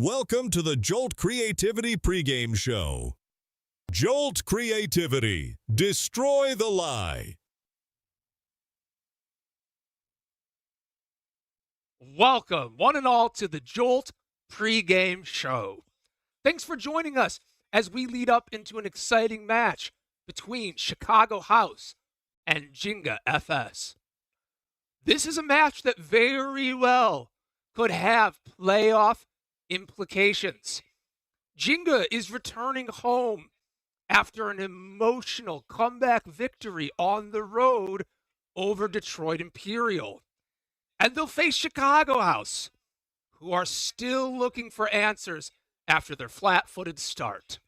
Welcome to the Jolt Creativity pregame show. Jolt Creativity. Destroy the lie. Welcome, one and all, to the Jolt pregame show. Thanks for joining us as we lead up into an exciting match between Chicago House and Ginga FS. This is a match that very well could have playoff implications. Ginga is returning home after an emotional comeback victory on the road over Detroit Imperial. And they'll face Chicago House, who are still looking for answers after their flat-footed start.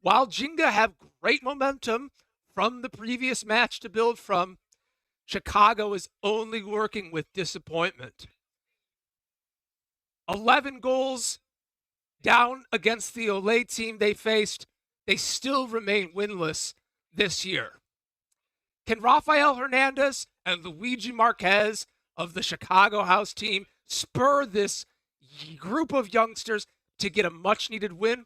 While Ginga have great momentum from the previous match to build from, Chicago is only working with disappointment. 11 goals down against the Olay team they faced. They still remain winless this year. Can Raphael Hernandez and Luigi Marquez of the Chicago House team spur this group of youngsters to get a much-needed win?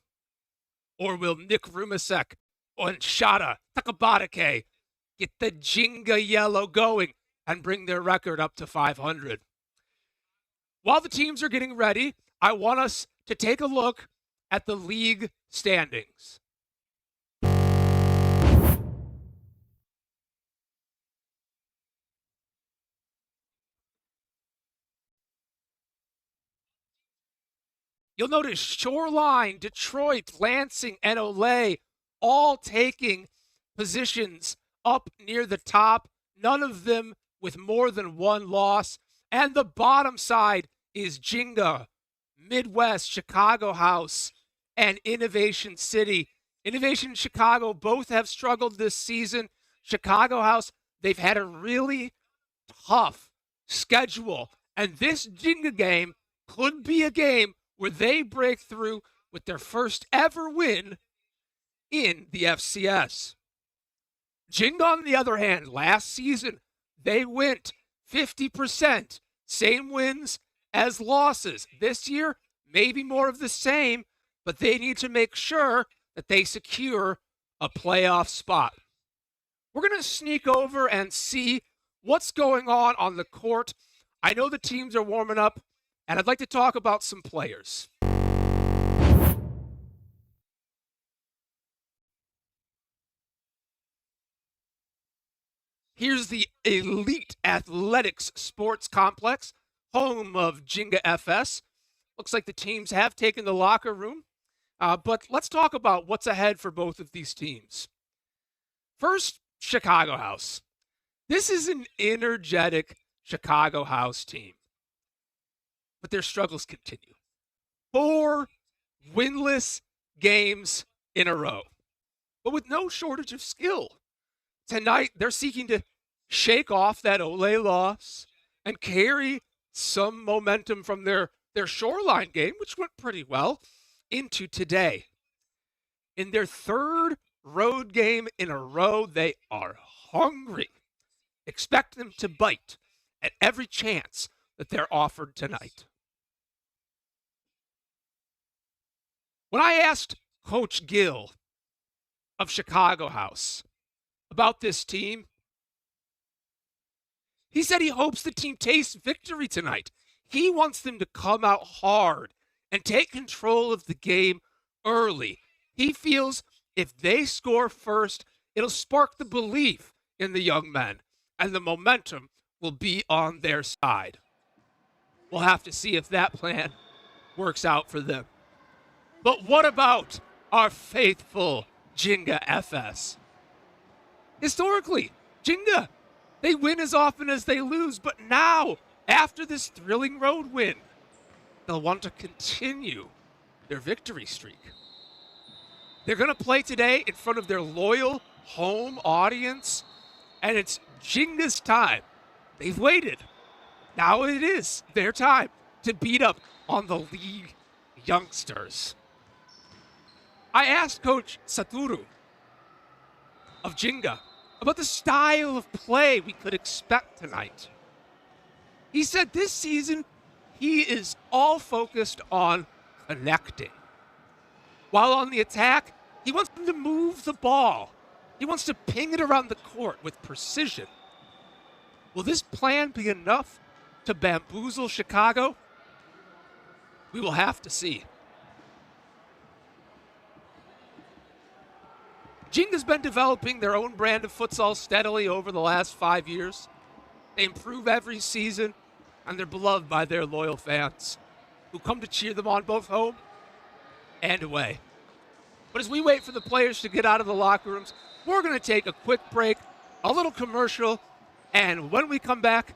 Or will Nick Rumisek and Shota, Takabatake get the Ginga yellow going and bring their record up to 500? While the teams are getting ready, I want us to take a look at the league standings. You'll notice Shoreline, Detroit, Lansing, and Olay all taking positions up near the top, none of them with more than one loss. And the bottom side is Ginga, Midwest, Chicago House, and Innovation City. Innovation and Chicago both have struggled this season. Chicago House, they've had a really tough schedule. And this Ginga game could be a game where they break through with their first ever win in the FCS. Ginga, on the other hand, last season, they went 50%, same wins as losses. This year, maybe more of the same, but they need to make sure that they secure a playoff spot. We're going to sneak over and see what's going on the court. I know the teams are warming up, and I'd like to talk about some players. Here's the Elite Athletics Sports Complex, home of Ginga FS. Looks like the teams have taken the locker room. But let's talk about what's ahead for both of these teams. First, Chicago House. This is an energetic Chicago House team, but their struggles continue. 4 winless games in a row, but with no shortage of skill. Tonight, they're seeking to shake off that Olay loss and carry some momentum from their Shoreline game, which went pretty well, into today. In their third road game in a row, they are hungry. Expect them to bite at every chance that they're offered tonight. When I asked Coach Gill of Chicago House about this team, he said he hopes the team tastes victory tonight. He wants them to come out hard and take control of the game early. He feels if they score first, it'll spark the belief in the young men, and the momentum will be on their side. We'll have to see if that plan works out for them. But what about our faithful Ginga FS? Historically, Ginga, they win as often as they lose, but now, after this thrilling road win, they'll want to continue their victory streak. They're going to play today in front of their loyal home audience, and it's Ginga's time. They've waited. Now it is their time to beat up on the league youngsters. I asked Coach Satoru of Ginga about the style of play we could expect tonight. He said this season he is all focused on connecting. While on the attack, he wants them to move the ball. He wants to ping it around the court with precision. Will this plan be enough to bamboozle Chicago? We will have to see. Ginga's been developing their own brand of futsal steadily over the last 5 years. They improve every season, and they're beloved by their loyal fans who come to cheer them on both home and away. But as we wait for the players to get out of the locker rooms, we're going to take a quick break, a little commercial, and when we come back,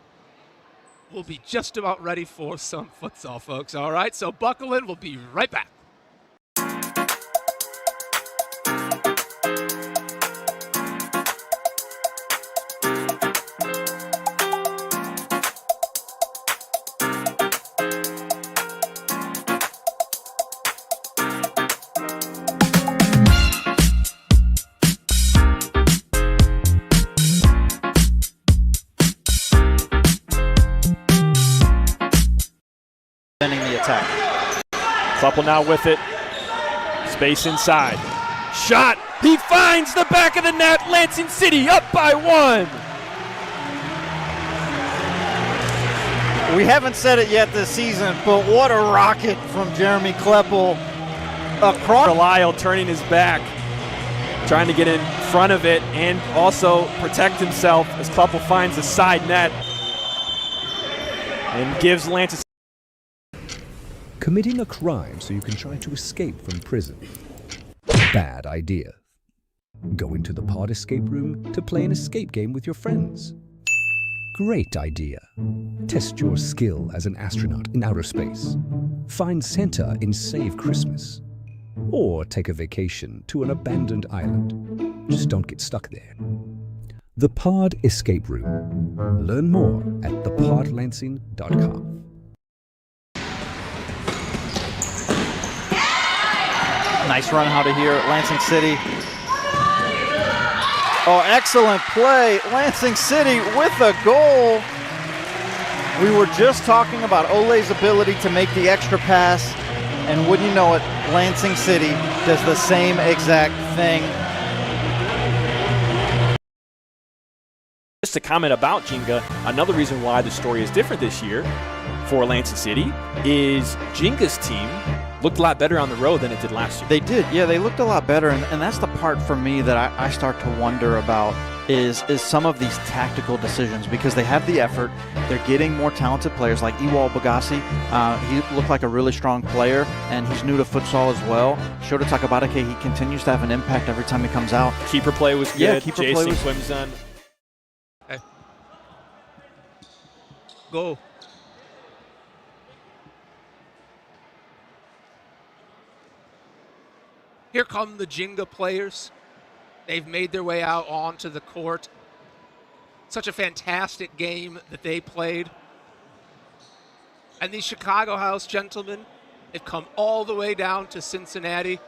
we'll be just about ready for some futsal, folks. All right, so buckle in. We'll be right back. The attack. Kleppel now with it. Space inside. Shot. He finds the back of the net. Lansing City up by 1. We haven't said it yet this season, but what a rocket from Jeremy Kleppel across. Lyle turning his back, trying to get in front of it and also protect himself as Kleppel finds the side net and gives Lansing. Committing a crime so you can try to escape from prison. Bad idea. Go into the pod escape room to play an escape game with your friends. Great idea. Test your skill as an astronaut in outer space. Find Santa in Save Christmas. Or take a vacation to an abandoned island. Just don't get stuck there. The Pod Escape Room. Learn more at thepodlansing.com. Nice run out of here, Lansing City. Oh, excellent play. Lansing City with a goal. We were just talking about Ole's ability to make the extra pass, and wouldn't you know it, Lansing City does the same exact thing. Just a comment about Ginga, another reason why the story is different this year for Lansing City is Ginga's team looked a lot better on the road than it did last year. They did, yeah, they looked a lot better, and that's the part for me that I start to wonder about is some of these tactical decisions, because they have the effort, they're getting more talented players like Ewal Bagasi. He looked like a really strong player, and he's new to futsal as well. Shota Takabatake, he continues to have an impact every time he comes out. Keeper play was good. Yeah, keeper Jason play was Clemson. Okay. Go. Here come the Ginga players. They've made their way out onto the court. Such a fantastic game that they played. And these Chicago House gentlemen have come all the way down to Cincinnati.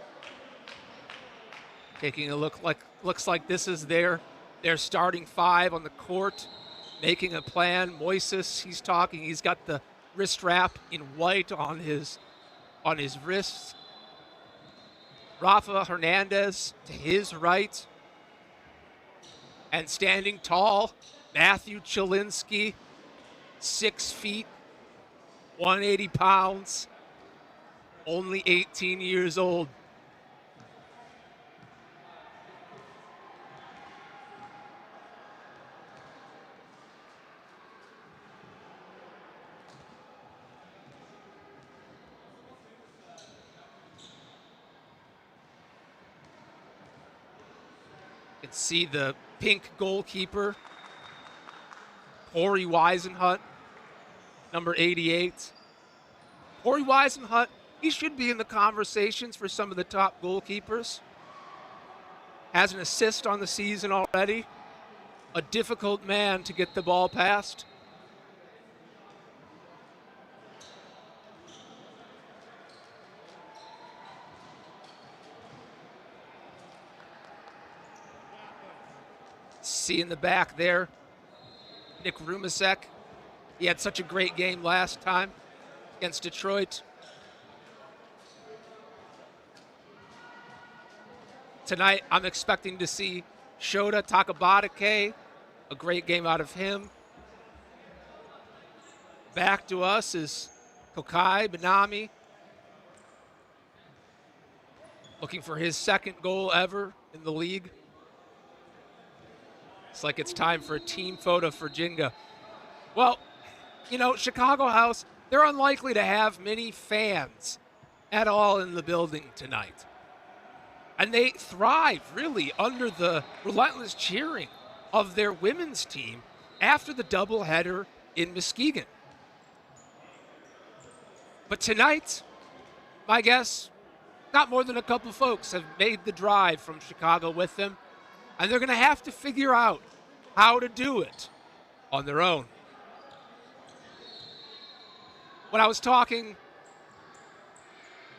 Taking a look, looks like this is their starting 5 on the court, making a plan. Moises, he's talking. He's got the wrist wrap in white on his wrists. Raphael Hernandez to his right. And standing tall, Matthew Chilinsky, 6 feet, 180 pounds, only 18 years old. You can see the pink goalkeeper, Corey Weisenhut, number 88. Corey Weisenhut, he should be in the conversations for some of the top goalkeepers. Has an assist on the season already. A difficult man to get the ball past. See in the back there, Nick Rumisek. He had such a great game last time against Detroit. Tonight, I'm expecting to see Shota Takabatake, a great game out of him. Back to us is Kokai Benami, looking for his second goal ever in the league. It's like it's time for a team photo for Ginga. Well, you know, Chicago House, they're unlikely to have many fans at all in the building tonight. And they thrive, really, under the relentless cheering of their women's team after the doubleheader in Muskegon. But tonight, my guess, not more than a couple folks have made the drive from Chicago with them, and they're going to have to figure out how to do it on their own. When I was talking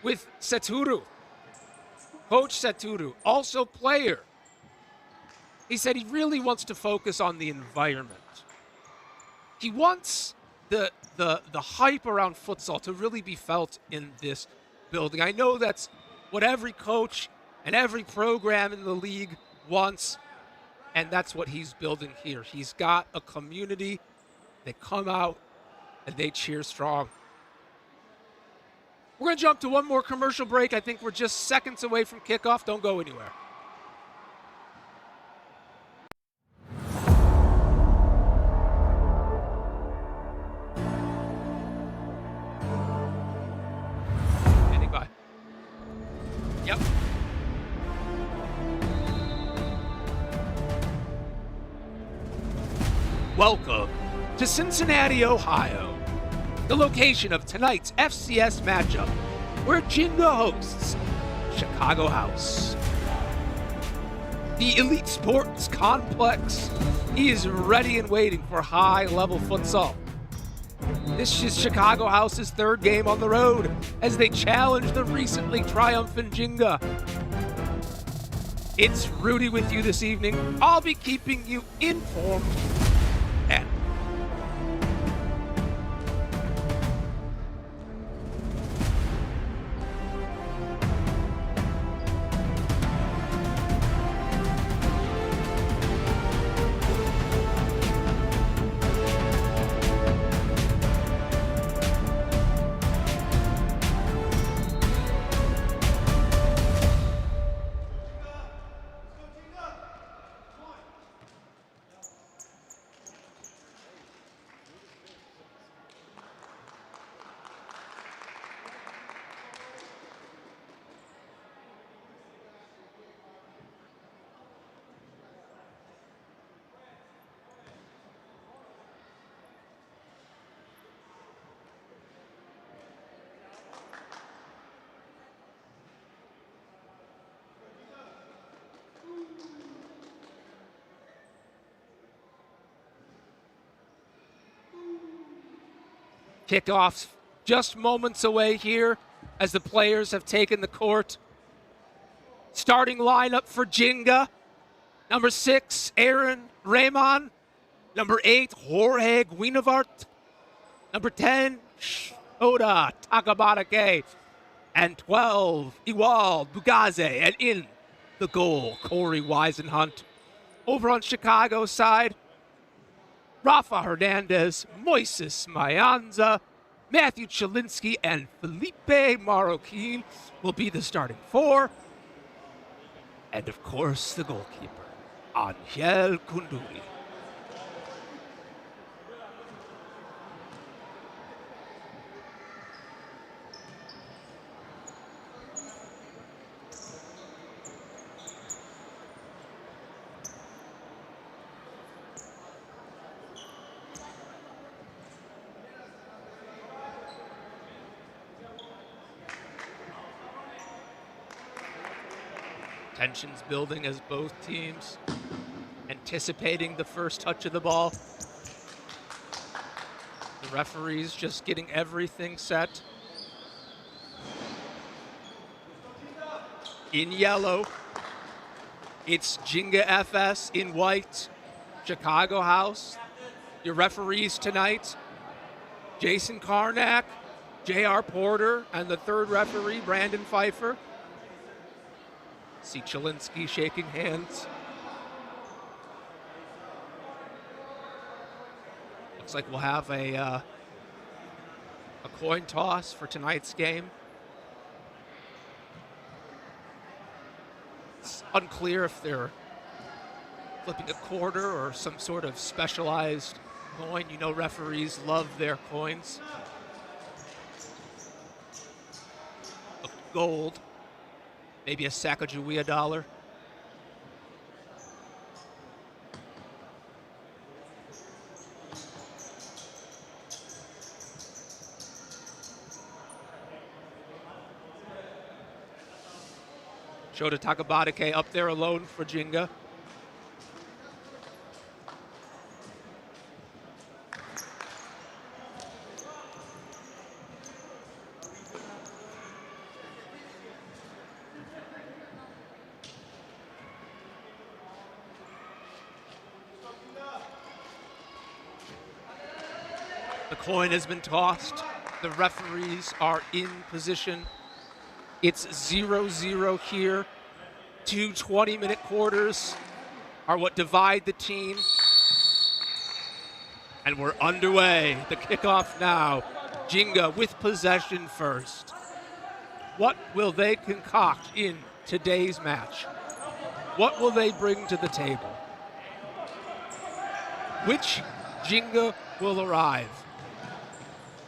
with Seturu, Coach Seturu, also player, he said he really wants to focus on the environment. He wants the hype around futsal to really be felt in this building. I know that's what every coach and every program in the league wants, and that's what he's building here. He's got a community. They come out and they cheer strong. We're going to jump to one more commercial break. I think we're just seconds away from kickoff. Don't go anywhere. Standing by. Yep. Welcome to Cincinnati, Ohio, the location of tonight's FCS matchup, where Ginga hosts Chicago House. The Elite Sports Complex is ready and waiting for high-level futsal. This is Chicago House's third game on the road as they challenge the recently triumphant Ginga. It's Rudy with you this evening. I'll be keeping you informed and kickoffs just moments away here as the players have taken the court. Starting lineup for Ginga. Number 6, Aaron Raymond. Number 8, Jorge Guinevart. Number 10, Shota Takabatake. And 12, Ewald Bugaze. And in the goal, Corey Weisenhunt. Over on Chicago's side, Raphael Hernandez, Moises Mayanza, Matthew Chalinsky, and Felipe Marroquin will be the starting four. And of course, the goalkeeper, Angel Kunduri. Tensions building as both teams anticipating the first touch of the ball. The referees just getting everything set. In yellow, it's Ginga FS. In white, Chicago House. Your referees tonight, Jason Karnak, J.R. Porter, and the third referee, Brandon Pfeiffer. See Chilinsky shaking hands. Looks like we'll have a coin toss for tonight's game. It's unclear if they're flipping a quarter or some sort of specialized coin. You know, referees love their coins. Gold, maybe a Sacagawea dollar. Shota Takabatake up there alone for Ginga. The coin has been tossed. The referees are in position. It's 0-0 here. 2 20-minute quarters are what divide the team. And we're underway. The kickoff now. Ginga with possession first. What will they concoct in today's match? What will they bring to the table? Which Ginga will arrive?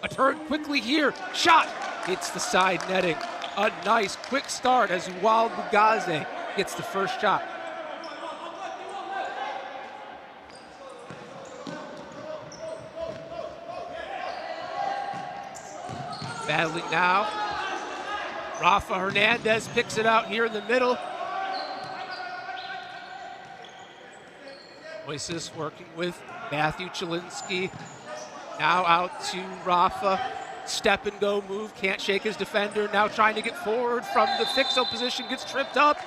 A turn quickly here. Shot. Hits the side netting. A nice quick start as Bugaze gets the first shot. Battling now. Raphael Hernandez picks it out here in the middle. Moises working with Matthew Chilinsky. Now out to Rafa. Step and go move, can't shake his defender. Now trying to get forward from the fix-up position, gets tripped up.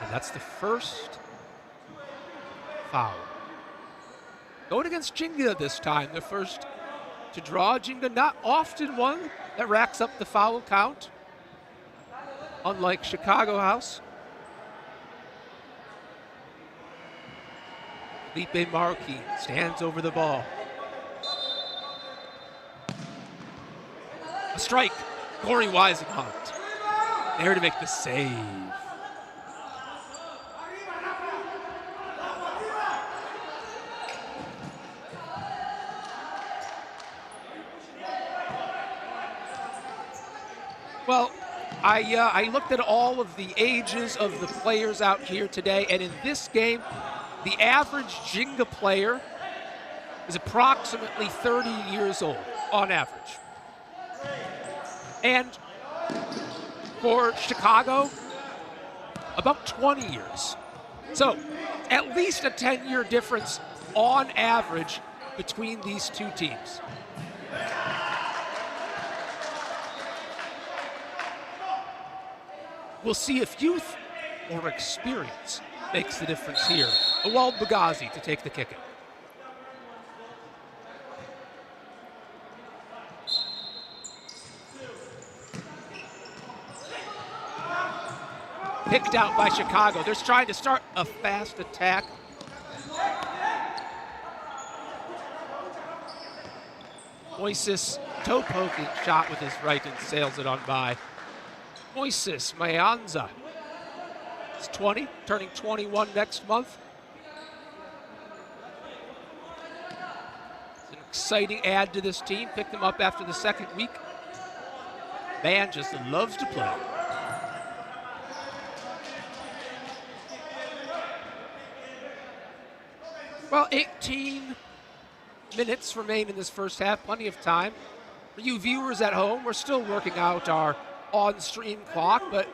And that's the first foul. Going against Ginga this time, the first to draw. Ginga not often one that racks up the foul count, unlike Chicago House. Felipe Marquez stands over the ball. A strike. Corey Weisenhunt there to make the save. Well, I looked at all of the ages of the players out here today, and in this game, the average Ginga player is approximately 30 years old on average. And for Chicago, about 20 years. So at least a 10-year difference on average between these two teams. We'll see if youth or experience makes the difference here. Awald Bugazi to take the kick. Picked out by Chicago. They're trying to start a fast attack. Moises toe poking shot with his right and sails it on by. Moises Mayanza. He's 20, turning 21 next month. It's an exciting add to this team. Picked him up after the second week. Man just loves to play. Well, 18 minutes remain in this first half, plenty of time. For you viewers at home, we're still working out our on-stream clock, but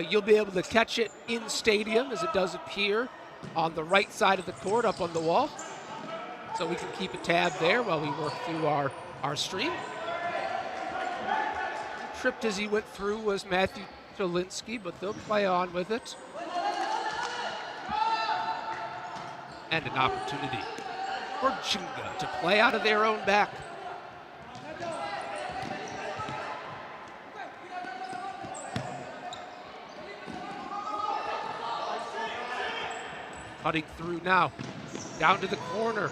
you'll be able to catch it in stadium as it does appear on the right side of the court up on the wall. So we can keep a tab there while we work through our stream. Tripped as he went through was Matthew Chilinsky, but they'll play on with it. And an opportunity for Ginga to play out of their own back. Cutting through now, down to the corner.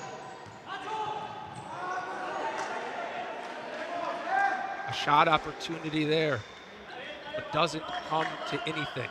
A shot opportunity there, but doesn't come to anything.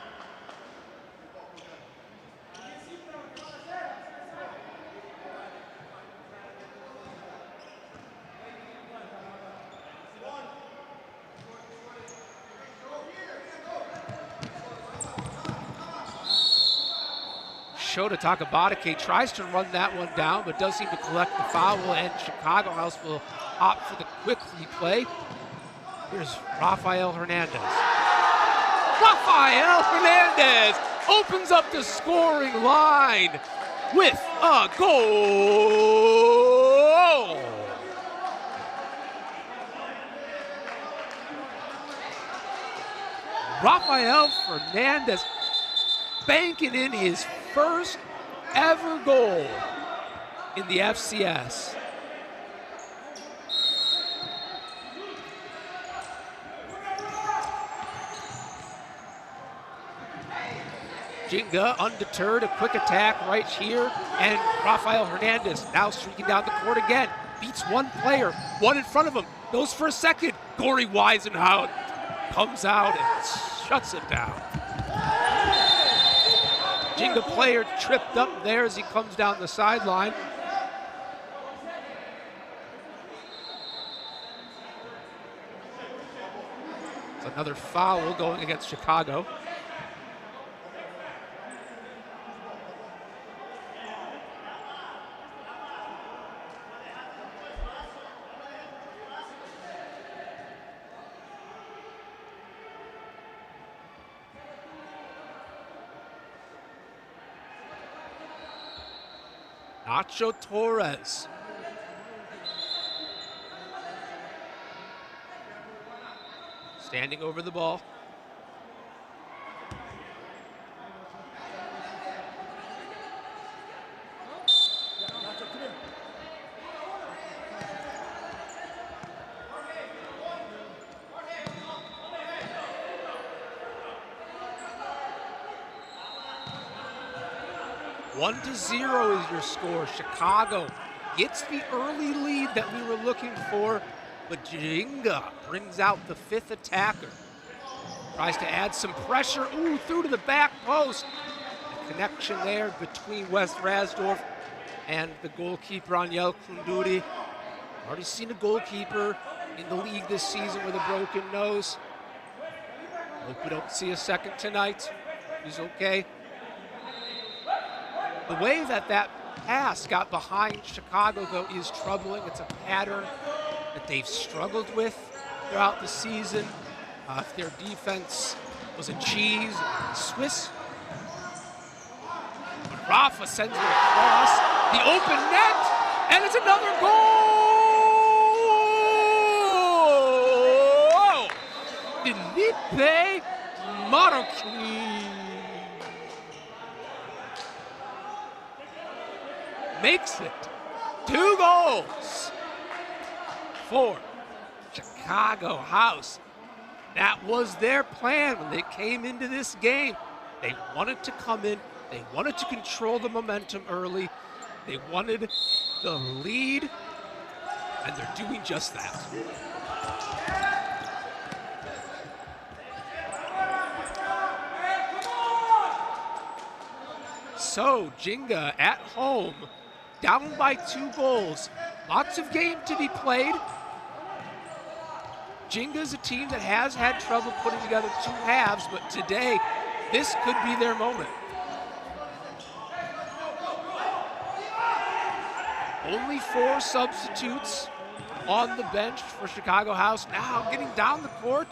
Shota Takabatake tries to run that one down, but does seem to collect the foul, and Chicago House will opt for the quick replay. Here's Raphael Hernandez. Raphael Hernandez opens up the scoring line with a goal. Raphael Hernandez banking in his first ever goal in the FCS. Ginga undeterred, a quick attack right here, and Raphael Hernandez now streaking down the court again. Beats one player, one in front of him, goes for a second. Corey Weisenhout comes out and shuts it down. Ginga player tripped up there as he comes down the sideline. It's another foul going against Chicago. Nacho Torres. Standing over the ball. One to 0 is your score. Chicago gets the early lead that we were looking for, but Ginga brings out the fifth attacker. Tries to add some pressure. Ooh, through to the back post. The connection there between West Rasdorf and the goalkeeper, Aniel Kunduri. Already seen a goalkeeper in the league this season with a broken nose. Hope we don't see a second tonight. He's okay. The way that pass got behind Chicago, though, is troubling. It's a pattern that they've struggled with throughout the season. If their defense was a cheese, Swiss. But Rafa sends it across the open net, and it's another goal! Felipe Marquez makes it 2 goals for Chicago House. That was their plan when they came into this game. They wanted to come in, they wanted to control the momentum early, they wanted the lead, and they're doing just that. So Ginga at home, down by 2 goals. Lots of game to be played. Ginga's a team that has had trouble putting together 2 halves, but today, this could be their moment. Only 4 substitutes on the bench for Chicago House. Now getting down the court.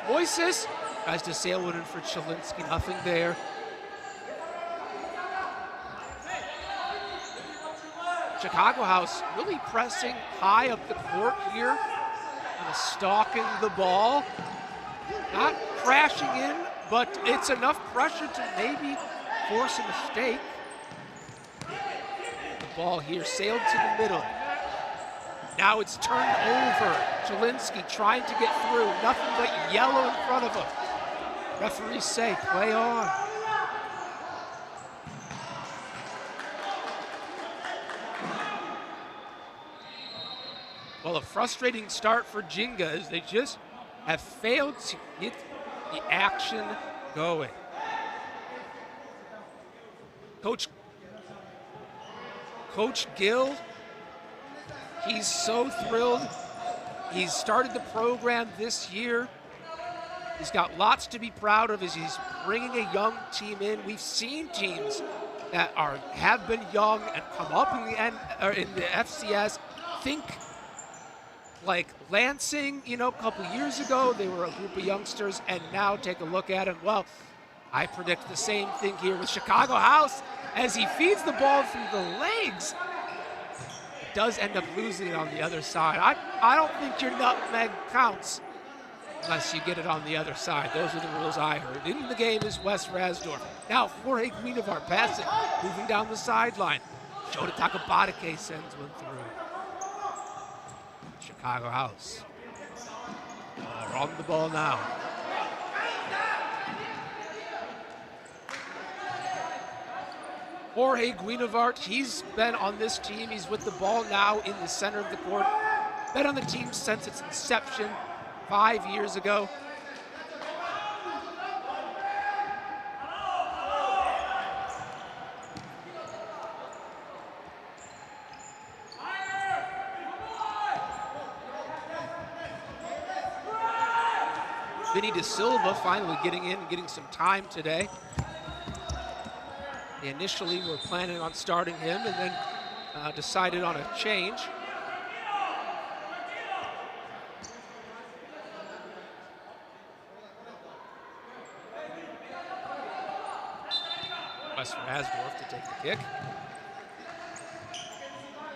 Moises tries to sail it in for Chilinsky, nothing there. Chicago House really pressing high up the court here, kind of stalking the ball. Not crashing in, but it's enough pressure to maybe force a mistake. The ball here sailed to the middle. Now it's turned over. Chilinsky trying to get through. Nothing but yellow in front of him. Referees say, play on. Well, a frustrating start for Ginga as they just have failed to get the action going. Coach Gill, he's so thrilled. He's started the program this year. He's got lots to be proud of as he's bringing a young team in. We've seen teams that have been young and come up in the FCS. Think like Lansing, a couple years ago, they were a group of youngsters, and now take a look at them. Well, I predict the same thing here with Chicago House as he feeds the ball through the legs. Does end up losing it on the other side. I don't think your nutmeg counts unless you get it on the other side. Those are the rules I heard. In the game is Wes Rasdorf. Now Jorge Guinevart passing, moving down the sideline. Shota Takabatake sends one through. Chicago House. On the ball now. Jorge Guinevart, he's been on this team. He's with the ball now in the center of the court. Been on the team since its inception 5 years ago. Vinny De Silva finally getting in and getting some time today. They initially were planning on starting him and then decided on a change. Wes Rasdorf to take the kick.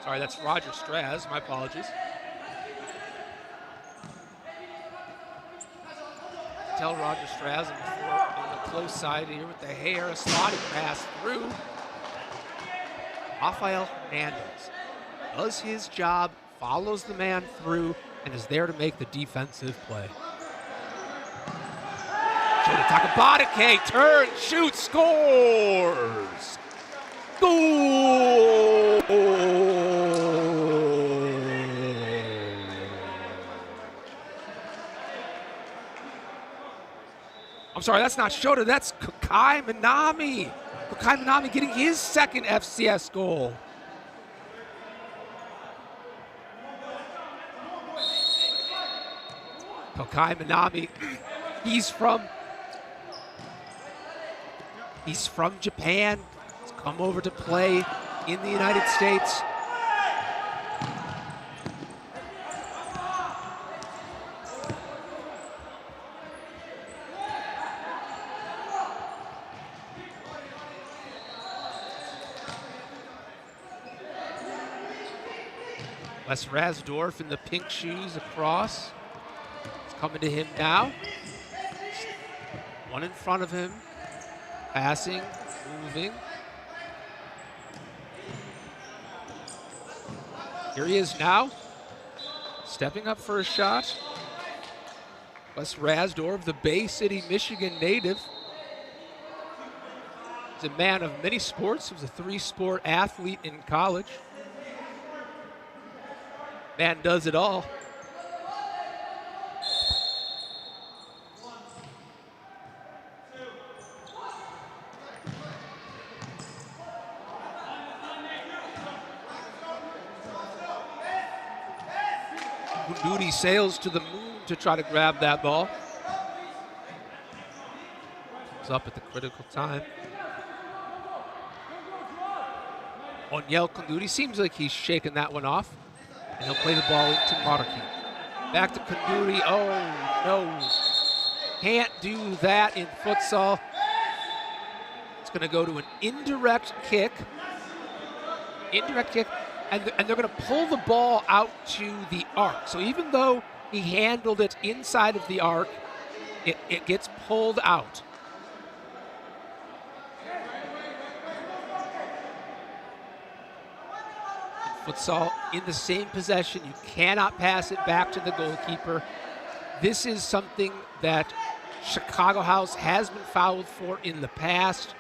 Sorry, that's Roger Straz. My apologies. Tell Roger Straz on the close side here with the hair, a slotted pass through. Raphael Hernandez does his job, follows the man through, and is there to make the defensive play. Shota Takabatake turns, shoots, scores! Goal! I'm sorry, that's not Shota, that's Kukai Minami. Kukai Minami getting his second FCS goal. Kukai Minami, he's from Japan. He's come over to play in the United States. Wes Rasdorf in the pink shoes across. It's coming to him now. One in front of him. Passing, moving. Here he is now. Stepping up for a shot. Wes Rasdorf, the Bay City, Michigan native. He's a man of many sports. He was a 3-sport athlete in college. Man does it all. Gundudi sails to the moon to try to grab that ball. Comes up at the critical time. Onyel Gundudi seems like he's shaking that one off. And he'll play the ball into Marquez. Back to Kanduri. Oh, no. Can't do that in futsal. It's going to go to an indirect kick. Indirect kick. And they're going to pull the ball out to the arc. So even though he handled it inside of the arc, it gets pulled out. Futsal in the same possession. You cannot pass it back to the goalkeeper. This is something that Chicago House has been fouled for in the past.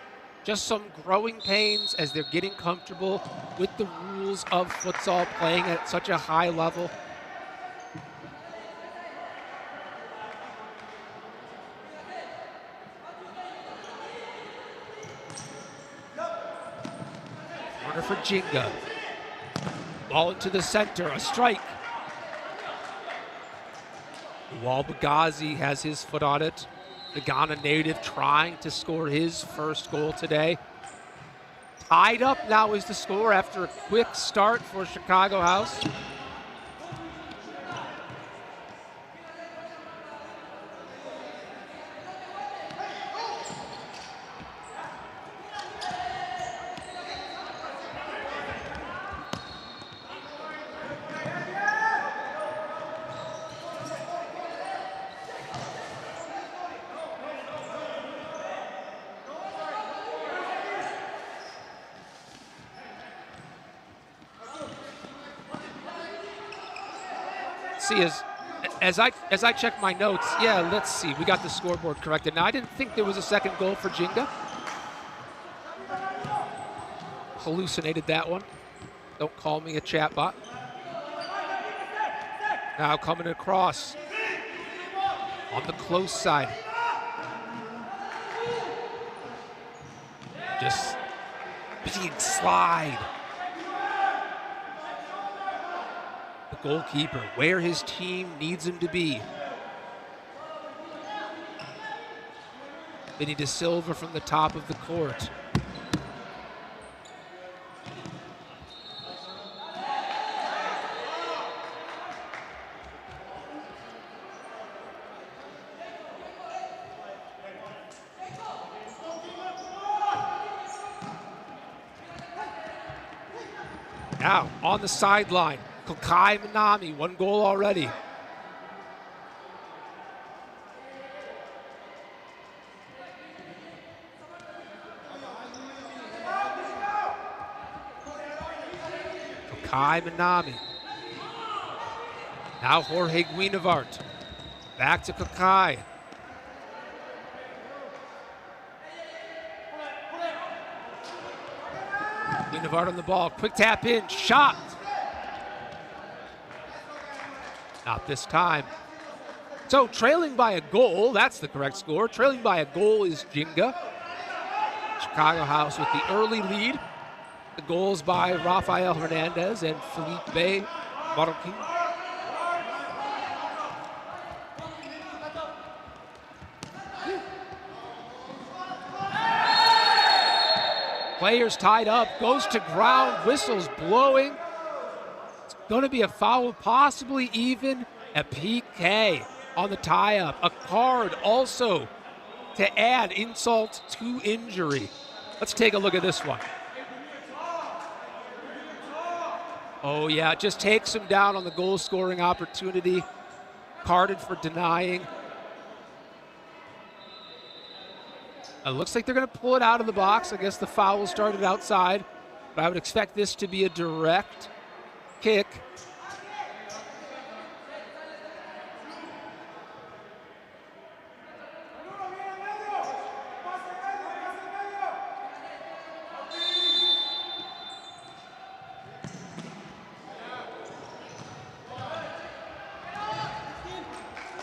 Just some growing pains as they're getting comfortable with the rules of futsal, playing at such a high level. Corner for Ginga. Ball into the center, a strike. Bagazi has his foot on it. The Ghana native trying to score his first goal today. Tied up now is the score after a quick start for Chicago House. See, as I check my notes, yeah, let's see. We got the scoreboard corrected. Now, I didn't think there was a second goal for Ginga. Hallucinated that one. Don't call me a chatbot. Now coming across on the close side. Just big slide. Goalkeeper, where his team needs him to be. Vinny De Silva from the top of the court. Now on the sideline. Kokai Minami, 1 goal already. Kokai Minami. Now Jorge Guinevart. Back to Kokai. Guinevart on the ball. Quick tap in. Shot. Not this time. So trailing by a goal, that's the correct score. Trailing by a goal is Ginga. Chicago House with the early lead. The goals by Raphael Hernandez and Felipe Marquez. Players tied up, goes to ground, whistles blowing. Going to be a foul, possibly even a PK on the tie-up. A card also to add insult to injury. Let's take a look at this one. Oh yeah, it just takes him down on the goal-scoring opportunity. Carded for denying. It looks like they're going to pull it out of the box. I guess the foul started outside, but I would expect this to be a direct kick.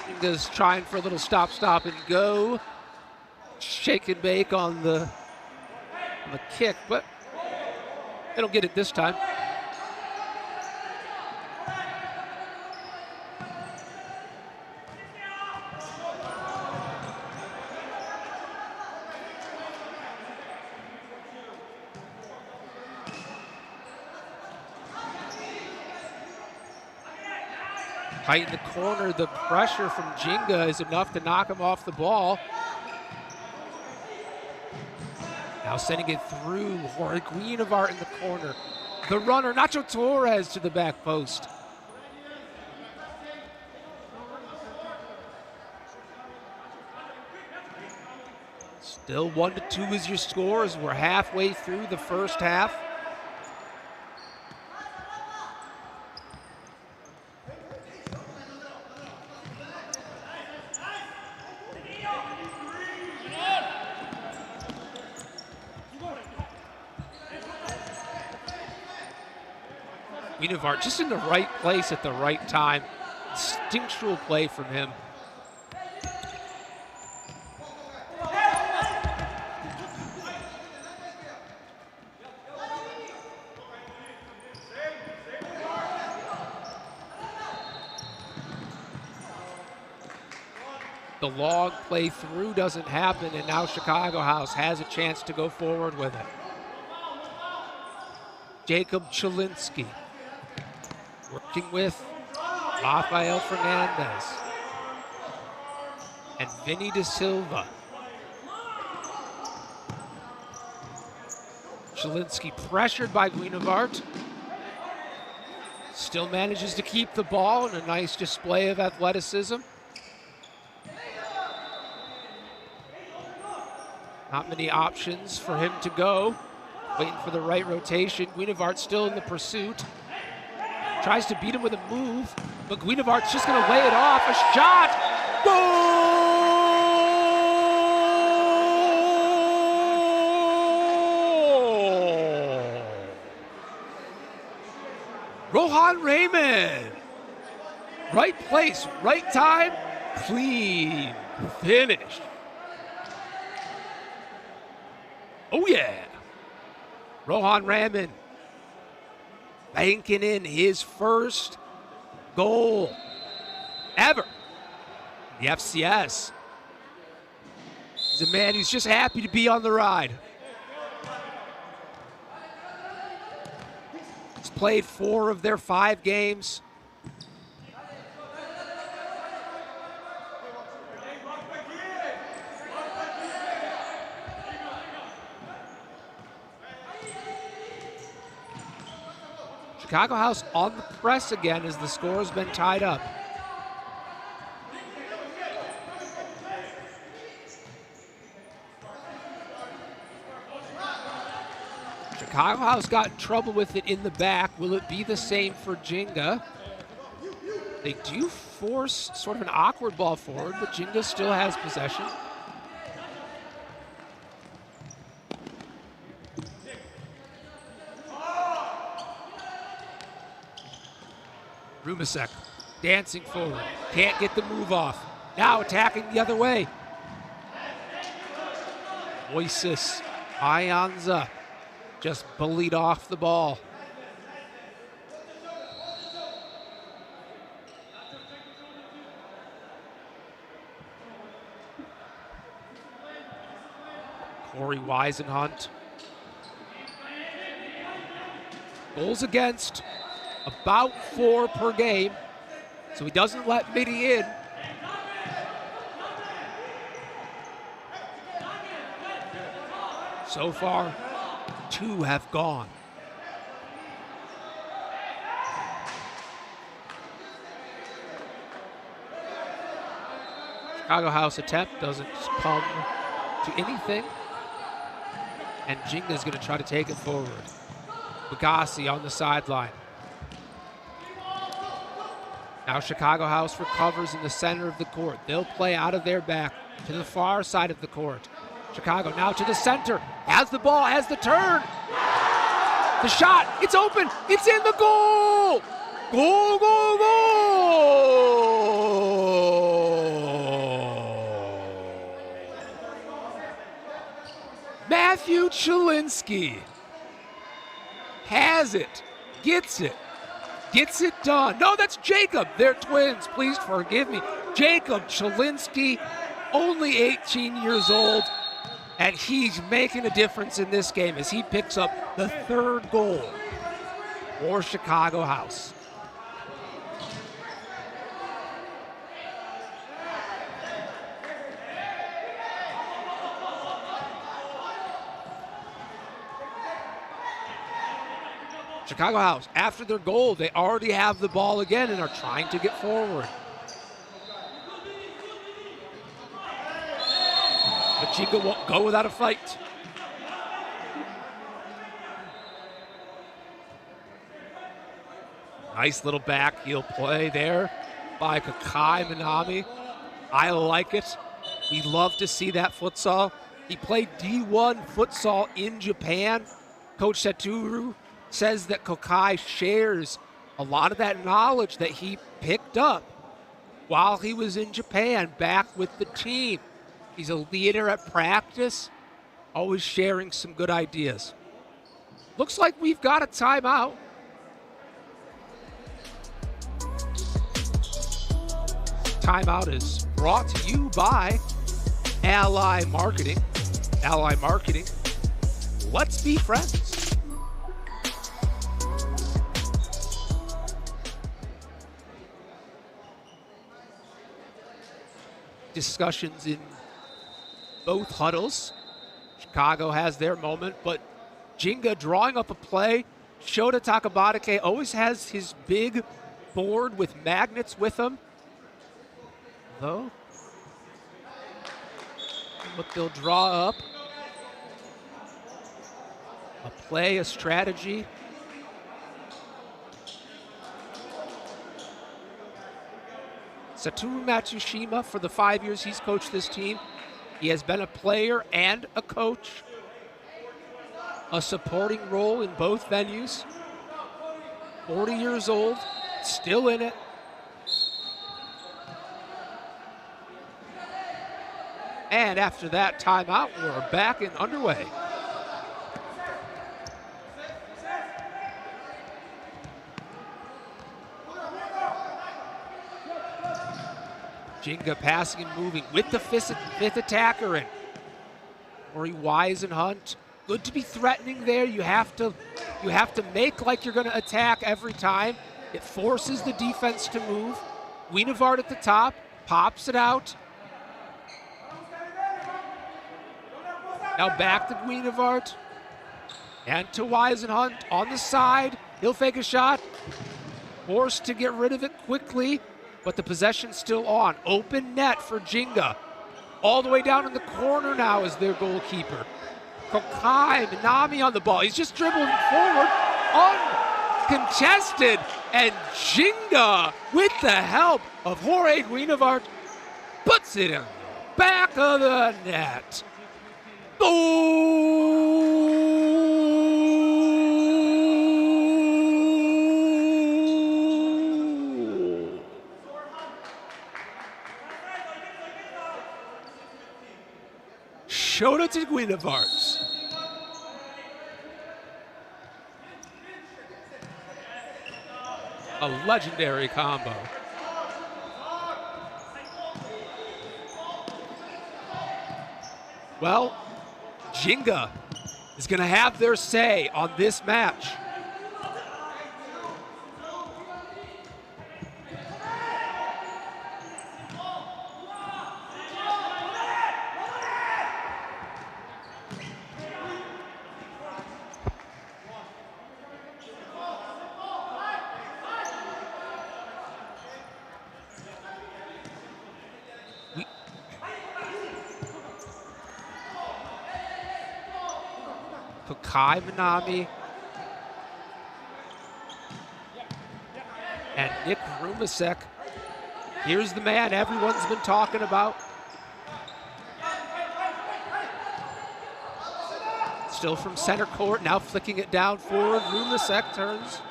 Ginga's trying for a little stop and go. Shake and bake on the kick, but they don't get it this time. Tight in the corner, the pressure from Ginga is enough to knock him off the ball. Now sending it through, Jorge Guinevart in the corner. The runner, Nacho Torres to the back post. Still 1-2 is your score as we're halfway through the first half. Guinevart just in the right place at the right time. Instinctual play from him. The long play through doesn't happen, and now Chicago House has a chance to go forward with it. Jacob Chilinsky working with Raphael Hernandez and Vinny De Silva. Chilinsky pressured by Guinevart. Still manages to keep the ball in a nice display of athleticism. Not many options for him to go. Waiting for the right rotation. Guinevart still in the pursuit. Tries to beat him with a move, but Guinevart's just going to lay it off. A shot! Goal! Rohan Raymond. Right place, right time, clean finish. Oh yeah. Rohan Raymond banking in his first goal ever. The FCS. He's a man who's just happy to be on the ride. He's played 4 of their 5 games. Chicago House on the press again as the score has been tied up. Chicago House got in trouble with it in the back. Will it be the same for Ginga? They do force sort of an awkward ball forward, but Ginga still has possession. Rumisek dancing forward. Can't get the move off. Now attacking the other way. Moises Ayanza just bullied off the ball. Corey Weisenhunt. Goals against. About 4 per game, so he doesn't let many in. So far, 2 have gone. Chicago House attempt doesn't come to anything, and Ginga's going to try to take it forward. Bugasi on the sideline. Now Chicago House recovers in the center of the court. They'll play out of their back to the far side of the court. Chicago now to the center. Has the ball, has the turn. The shot, it's open, it's in the goal! Goal, goal, goal! Matthew Chilinsky has it, gets it done. No, that's Jacob. They're twins. Please forgive me. Jacob Chilinsky, only 18 years old, and he's making a difference in this game as he picks up the 3rd goal for Chicago House. Chicago House, after their goal, they already have the ball again and are trying to get forward. But Ginga won't go without a fight. Nice little backheel play there by Kakai Minami. I like it. We love to see that futsal. He played D1 futsal in Japan. Coach Satoru says that Kokai shares a lot of that knowledge that he picked up while he was in Japan back with the team. He's a leader at practice, always sharing some good ideas. Looks like we've got a timeout. timeout is brought to you by Ally Marketing. Ally Marketing, let's be friends. Discussions in both huddles. Chicago has their moment, but Ginga drawing up a play. Shota Takabatake always has his big board with magnets with him. Though, what they'll draw up. A play, a strategy. Satoru Matsushima, for the 5 years he's coached this team, he has been a player and a coach. A supporting role in both venues. 40 years old, still in it. And after that timeout, we're back and underway. Ginga passing and moving with the fifth attacker in. Corey Wisenhunt. Good to be threatening there. You have to make like you're going to attack every time. It forces the defense to move. Wienevard at the top, pops it out. Now back to Wienevard. And to Wisenhunt on the side. He'll fake a shot. Forced to get rid of it quickly, but the possession's still on. Open net for Ginga. All the way down in the corner now is their goalkeeper. Kokai Minami on the ball. He's just dribbling forward, uncontested, and Ginga, with the help of Jorge Wienevard, puts it in the back of the net. Shota to Wienevard. A legendary combo. Well, Ginga is going to have their say on this match. Kai Minami and Nick Rumisek. Here's the man everyone's been talking about. Still from center court, now flicking it down forward. Rumisek turns.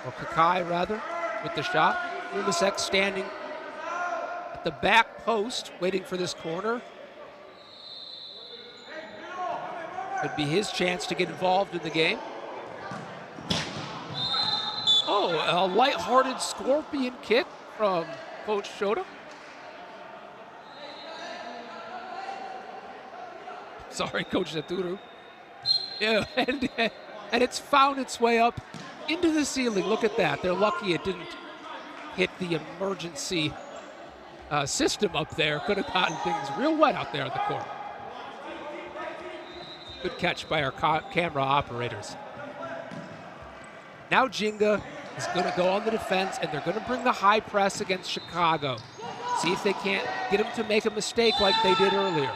Or Kakai, rather, with the shot. Rumisek standing at the back post, waiting for this corner. Could be his chance to get involved in the game. Oh, a lighthearted scorpion kick from Coach Shota. Sorry, Coach Naturu. Yeah, and it's found its way up into the ceiling. Look at that. They're lucky it didn't hit the emergency system up there. Could have gotten things real wet out there on the court. Good catch by our camera operators. Now Ginga is going to go on the defense, and they're going to bring the high press against Chicago. See if they can't get him to make a mistake like they did earlier.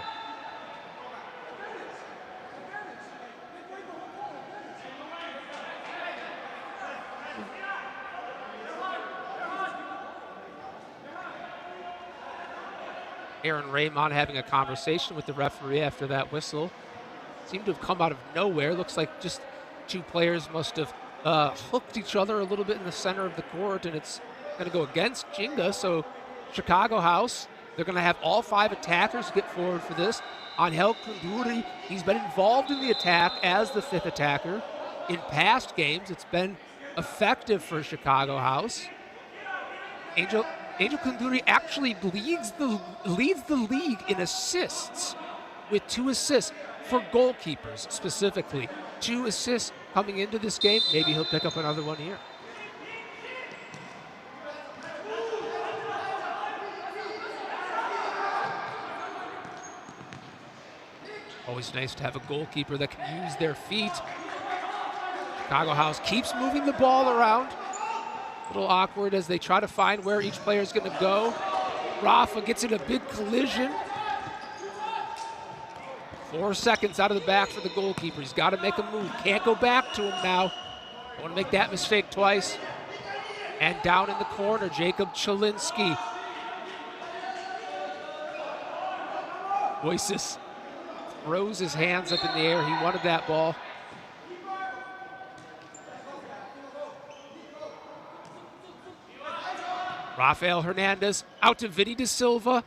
Aaron Raymond having a conversation with the referee after that whistle. Seemed to have come out of nowhere. Looks like just two players must have hooked each other a little bit in the center of the court, and it's going to go against Ginga. So Chicago House, they're going to have all 5 attackers get forward for this. Angel Kunduri, he's been involved in the attack as the 5th attacker. In past games, it's been effective for Chicago House. Angel Kunduri actually leads the league in assists with 2 assists for goalkeepers specifically. 2 assists coming into this game. Maybe he'll pick up another one here. Always nice to have a goalkeeper that can use their feet. Chicago House keeps moving the ball around. A little awkward as they try to find where each player is going to go. Rafa gets in a big collision. 4 seconds out of the back for the goalkeeper. He's got to make a move. Can't go back to him now. Don't want to make that mistake twice. And down in the corner, Jacob Chelinski. Voices throws his hands up in the air. He wanted that ball. Raphael Hernandez out to Vinny De Silva.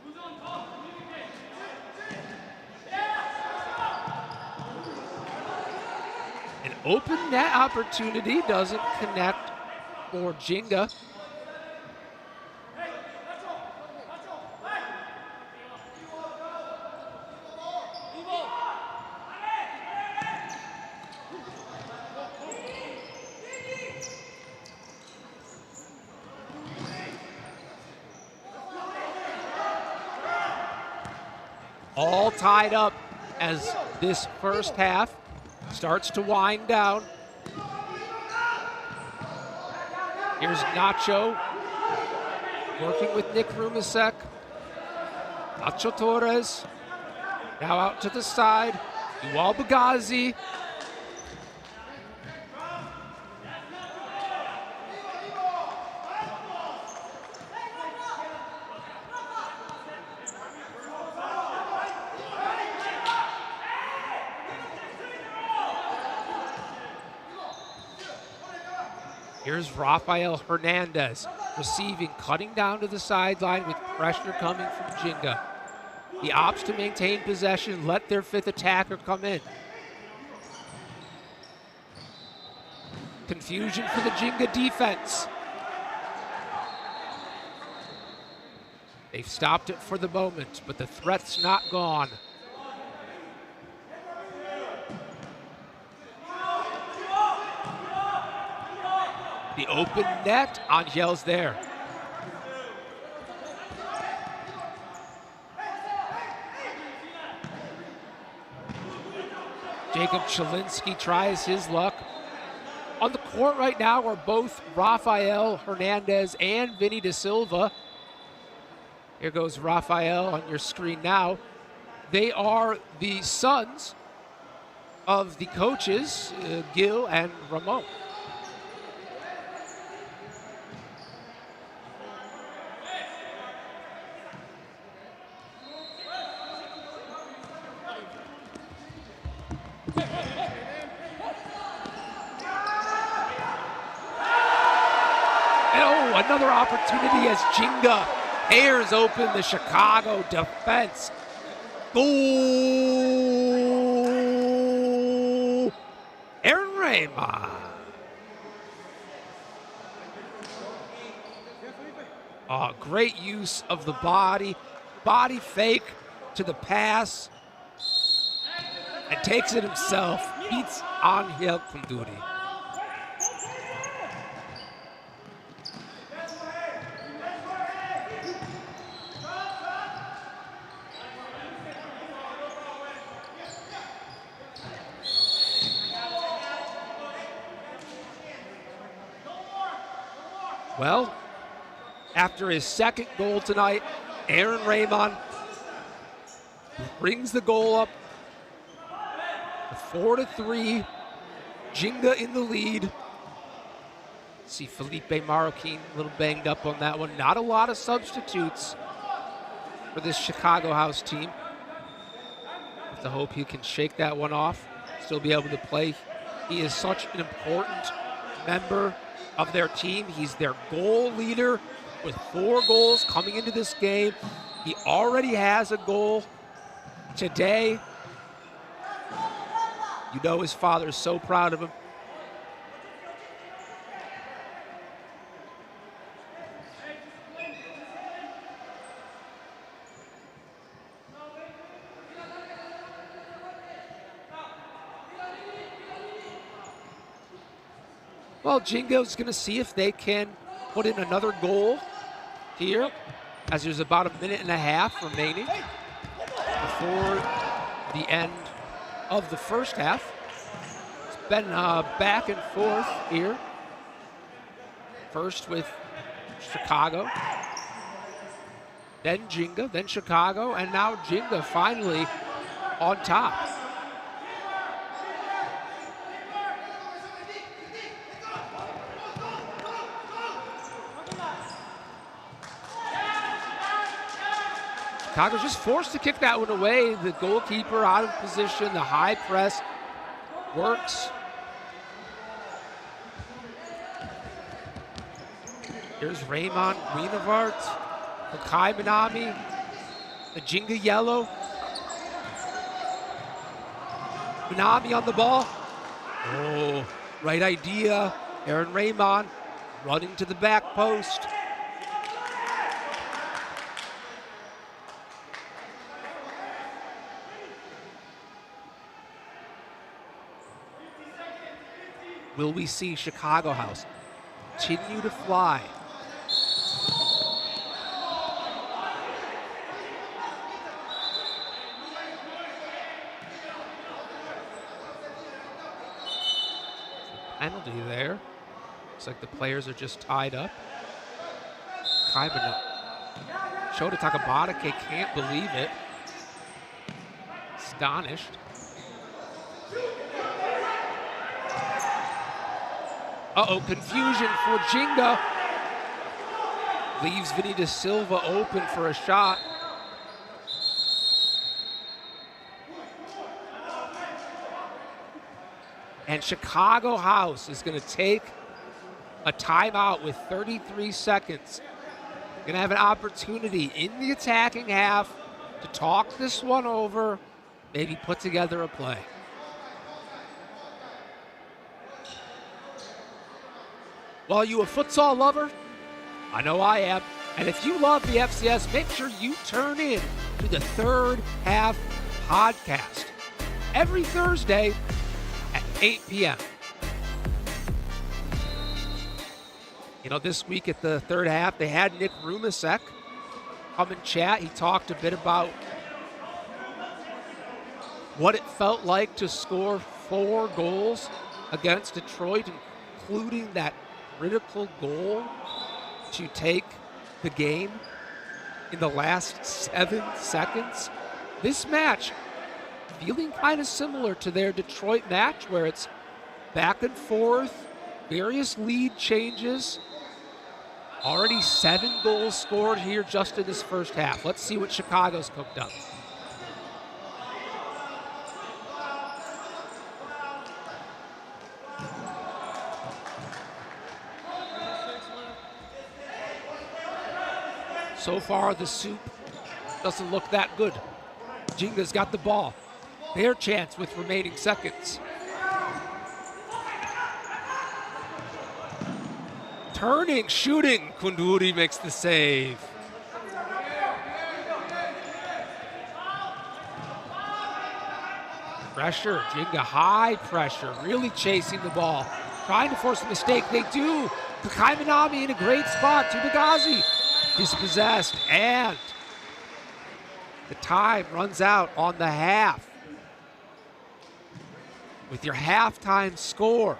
An open net opportunity doesn't connect for Ginga. All tied up as this first half starts to wind down. Here's Nacho working with Nick Rumisek. Nacho Torres now out to the side. Iwal Bagazi. Here's Raphael Hernandez receiving, cutting down to the sideline with pressure coming from Ginga. He opts to maintain possession, let their 5th attacker come in. Confusion for the Ginga defense. They've stopped it for the moment, but the threat's not gone. The open net, Angel's there. Jacob Chelinski tries his luck. On the court right now are both Raphael Hernandez and Vinny De Silva. Here goes Raphael on your screen now. They are the sons of the coaches, Gil and Ramon. Another opportunity as Ginga tears open the Chicago defense. Goal! Aaron Raymond. Oh, great use of the body fake to the pass, and takes it himself. Beats Angel Kunduri. Well, after his second goal tonight, Aaron Raymond brings the goal up 4-3. Ginga in the lead. See Felipe Marroquin a little banged up on that one. Not a lot of substitutes for this Chicago House team. Have to hope he can shake that one off, still be able to play. He is such an important member of their team. He's their goal leader with 4 goals coming into this game. He already has a goal today. You know his father is so proud of him. Well, Ginga's going to see if they can put in another goal here, as there's about a minute and a half remaining before the end of the first half. It's been back and forth here. First with Chicago, then Ginga, then Chicago, and now Ginga finally on top. Chicago's just forced to kick that one away. The goalkeeper out of position, the high press works. Here's Raymond Wienevart, Kai Minami, the Ginga yellow. Minami on the ball. Oh, right idea. Aaron Raymond running to the back post. Will we see Chicago House continue to fly? Penalty there. Looks like the players are just tied up. Shota Takabatake can't believe it. Astonished. Uh-oh, confusion for Ginga. Leaves Vinny De Silva open for a shot. And Chicago House is going to take a timeout with 33 seconds. Going to have an opportunity in the attacking half to talk this one over, maybe put together a play. Well, are you a futsal lover? I know I am. And if you love the FCS, make sure you turn in to the Third Half podcast every Thursday at 8 p.m. You know, this week at the third half, they had Nick Rumisek come and chat. He talked a bit about what it felt like to score 4 goals against Detroit, including that critical goal to take the game in the last 7 seconds. This match feeling kind of similar to their Detroit match, where it's back and forth, various lead changes. Already 7 goals scored here just in this first half. Let's see what Chicago's cooked up. So far, the soup doesn't look that good. Ginga's got the ball. Their chance with remaining seconds. Turning, shooting. Kunduri makes the save. Pressure, Ginga high pressure, really chasing the ball. Trying to force a mistake, they do. Kai Minami in a great spot to Bagazi. Dispossessed, and the time runs out on the half. With your halftime score,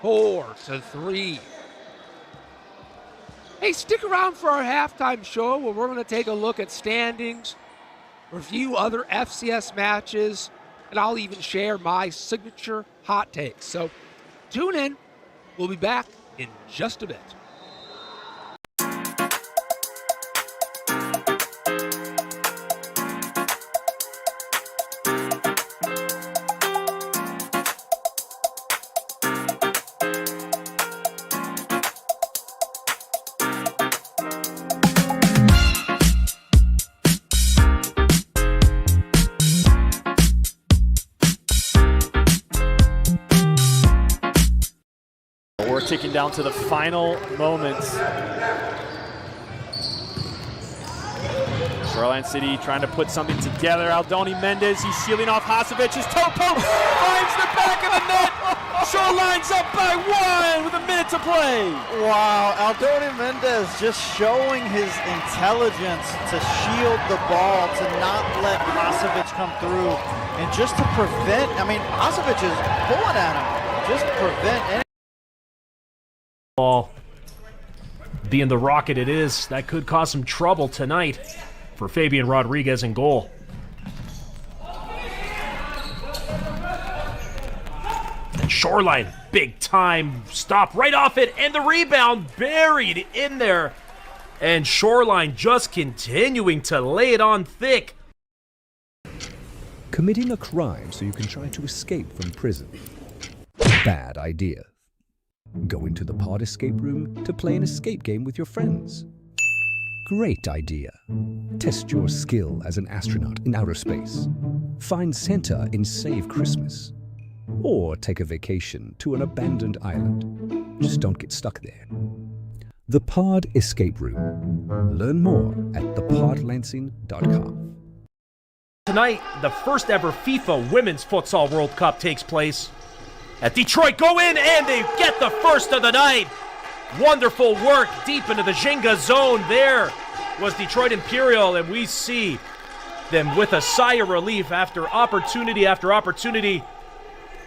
4-3. Hey, stick around for our halftime show where we're going to take a look at standings, review other FCS matches, and I'll even share my signature hot takes. So tune in. We'll be back in just a bit. Ticking down to the final moments. Shoreline City trying to put something together. Aldoni Mendez, he's shielding off Hasevic's toe poke, finds the back of the net. Shoreline's up by 1 with a minute to play. Wow, Aldoni Mendez just showing his intelligence to shield the ball, to not let Hasevic come through, and just to prevent, I mean, Hasevic is pulling at him, just to prevent any. Ball being the rocket it is, that could cause some trouble tonight for Fabian Rodriguez in goal. And Shoreline, big time stop right off it, and the rebound buried in there. And Shoreline just continuing to lay it on thick. Committing a crime so you can try to escape from prison. Bad idea. Go into the pod escape room to play an escape game with your friends. Great idea. Test your skill as an astronaut in outer space. Find Santa in Save Christmas. Or take a vacation to an abandoned island. Just don't get stuck there. The Pod Escape Room. Learn more at thepodlansing.com. Tonight, the first ever FIFA Women's Futsal World Cup takes place. At Detroit, go in and they get the first of the night. Wonderful work deep into the Ginga zone. There was Detroit Imperial, and we see them with a sigh of relief after opportunity after opportunity.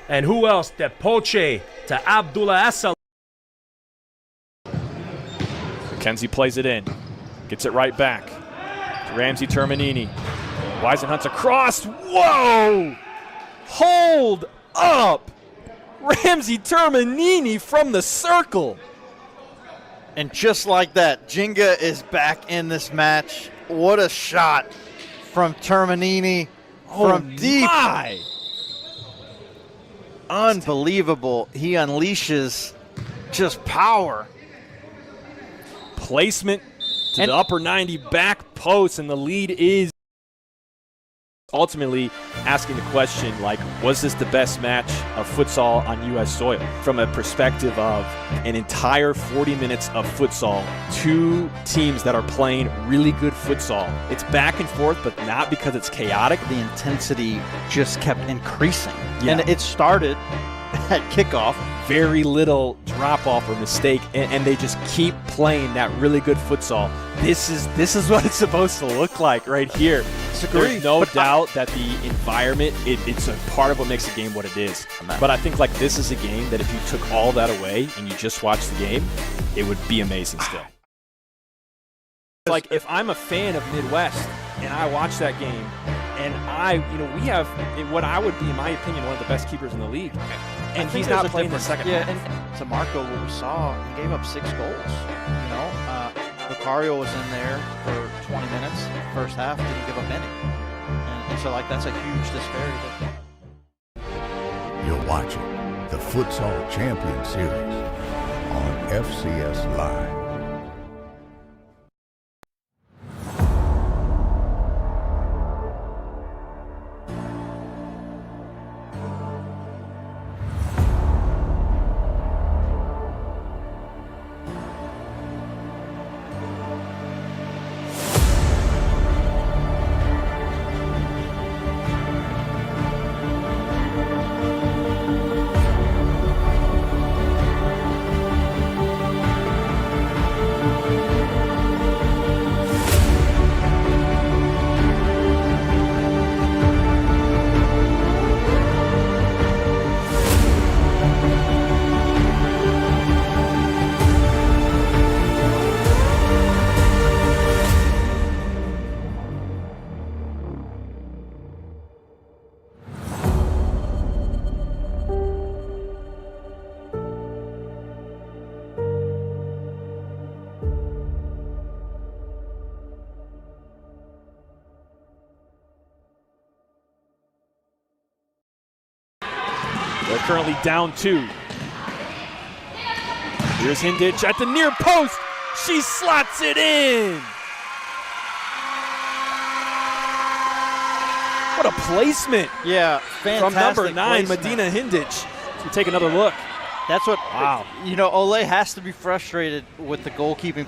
And who else? Depoche to Abdullah Assal. Mackenzie plays it in. Gets it right back to Ramsey Termanini. Weisenhunt's across. Whoa! Hold up! Ramsey Termanini from the circle. And just like that, Ginga is back in this match. What a shot from Termanini from deep. My. Unbelievable. He unleashes just power. Placement to the upper 90 back post, and the lead is ultimately asking the question, like, was this the best match of futsal on U.S. soil? From a perspective of an entire 40 minutes of futsal, two teams that are playing really good futsal. It's back and forth, but not because it's chaotic. The intensity just kept increasing. Yeah. And it started at kickoff. Very little drop-off or mistake, and they just keep playing that really good futsal. This is what it's supposed to look like right here. There's no doubt that the environment, it's a part of what makes the game what it is. But I think, like, this is a game that if you took all that away and you just watched the game, it would be amazing still. Like, if I'm a fan of Midwest and I watch that game, and we have what I would be, in my opinion, one of the best keepers in the league. And he's not playing the second half. And to Marco, what we saw, he gave up 6 goals. Lucario was in there for 20 minutes. First half, didn't give up any. And so, like, that's a huge disparity. You're watching the Futsal Champions Series on FCS Live. They're currently down 2. Here's Hindich at the near post. She slots it in. What a placement. Yeah, fantastic from number 9, placement. Medina Hindich. So take another look. That's what, wow. Ole has to be frustrated with the goalkeeping.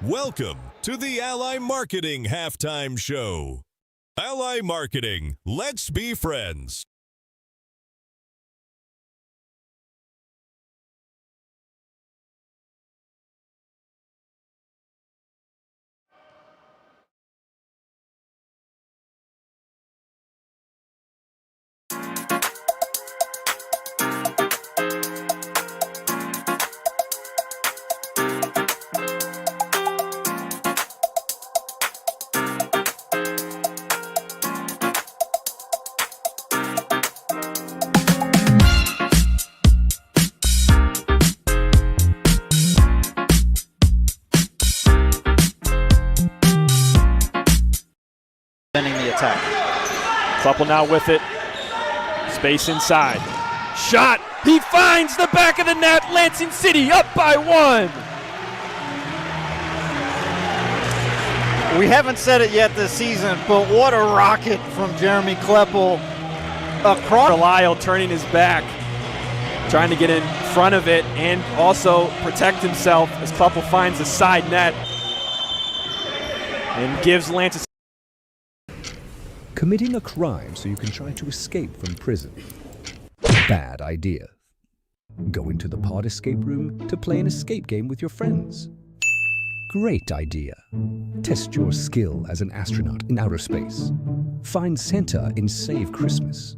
Welcome to the Ally Marketing Halftime Show. Ally Marketing, let's be friends. The attack. Kleppel now with it. Space inside. Shot. He finds the back of the net. Lansing City up by 1. We haven't said it yet this season, but what a rocket from Jeremy Kleppel across. Lyle turning his back, trying to get in front of it and also protect himself as Kleppel finds the side net and gives Lansing. Committing a crime so you can try to escape from prison. Bad idea. Go into the pod escape room to play an escape game with your friends. Great idea. Test your skill as an astronaut in outer space. Find Santa in Save Christmas.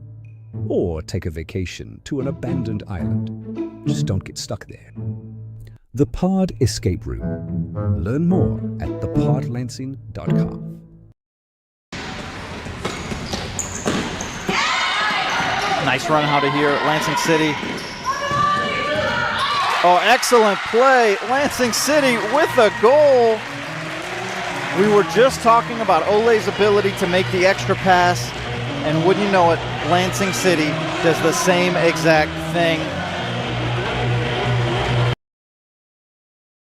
Or take a vacation to an abandoned island. Just don't get stuck there. The Pod Escape Room. Learn more at thepodlansing.com. Nice run out of here at Lansing City. Oh, excellent play. Lansing City with a goal. We were just talking about Ole's ability to make the extra pass, and wouldn't you know it, Lansing City does the same exact thing.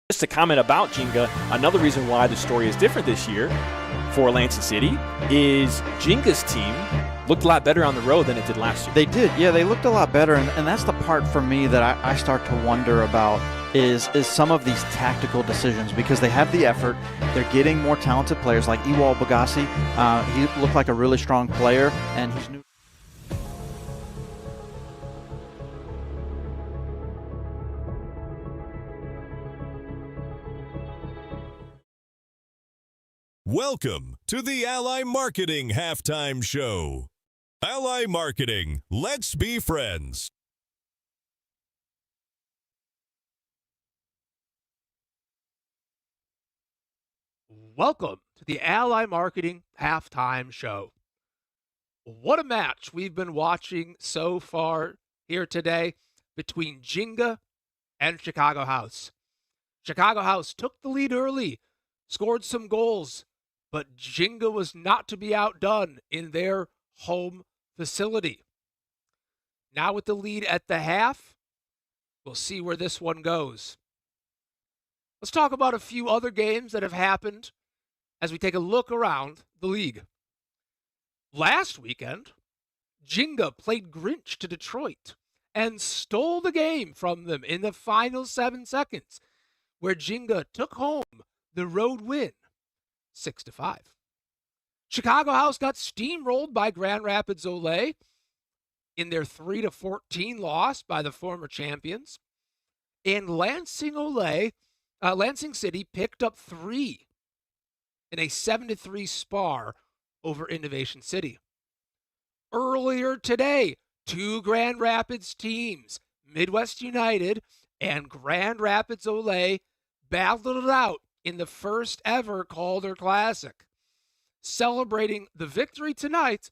Just a comment about Ginga, another reason why the story is different this year for Lansing City is Ginga's team looked a lot better on the road than it did last year. They did, yeah, they looked a lot better, and that's the part for me that I start to wonder about is some of these tactical decisions, because they have the effort, they're getting more talented players like Ewal Bagasi. He looked like a really strong player, and he's new. Welcome to the Ally Marketing Halftime Show. Ally Marketing, let's be friends. Welcome to the Ally Marketing Halftime Show. What a match we've been watching so far here today between Ginga and Chicago House. Chicago House took the lead early, scored some goals, but Ginga was not to be outdone in their home facility. Now with the lead at the half, we'll see where this one goes. Let's talk about a few other games that have happened as we take a look around the league. Last weekend, Ginga played Grinch to Detroit and stole the game from them in the final 7 seconds, where Ginga took home the road win, 6-5. Chicago House got steamrolled by Grand Rapids Ole in their 3-14 loss by the former champions. And Lansing City picked up 3 in a 7-3 spar over Innovation City. Earlier today, 2 Grand Rapids teams, Midwest United and Grand Rapids Ole, battled it out in the first ever Calder Classic. Celebrating the victory tonight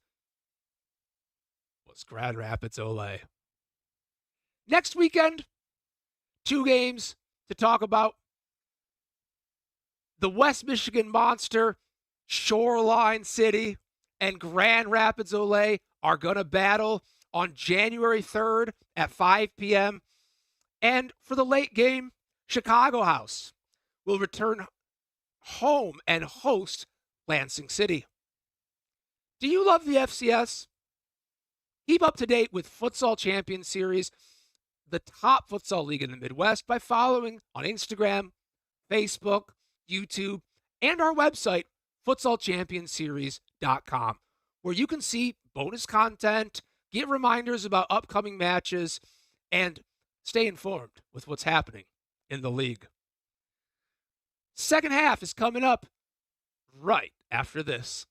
was Grand Rapids Ole. Next weekend, 2 games to talk about. The West Michigan Monster, Shoreline City, and Grand Rapids Ole are going to battle on January 3rd at 5 p.m. And for the late game, Chicago House will return home and host Lansing City. Do you love the FCS? Keep up to date with Futsal Champions Series, the top futsal league in the Midwest, by following on Instagram, Facebook, YouTube, and our website, futsalchampionseries.com, where you can see bonus content, get reminders about upcoming matches, and stay informed with what's happening in the league. Second half is coming up right after this.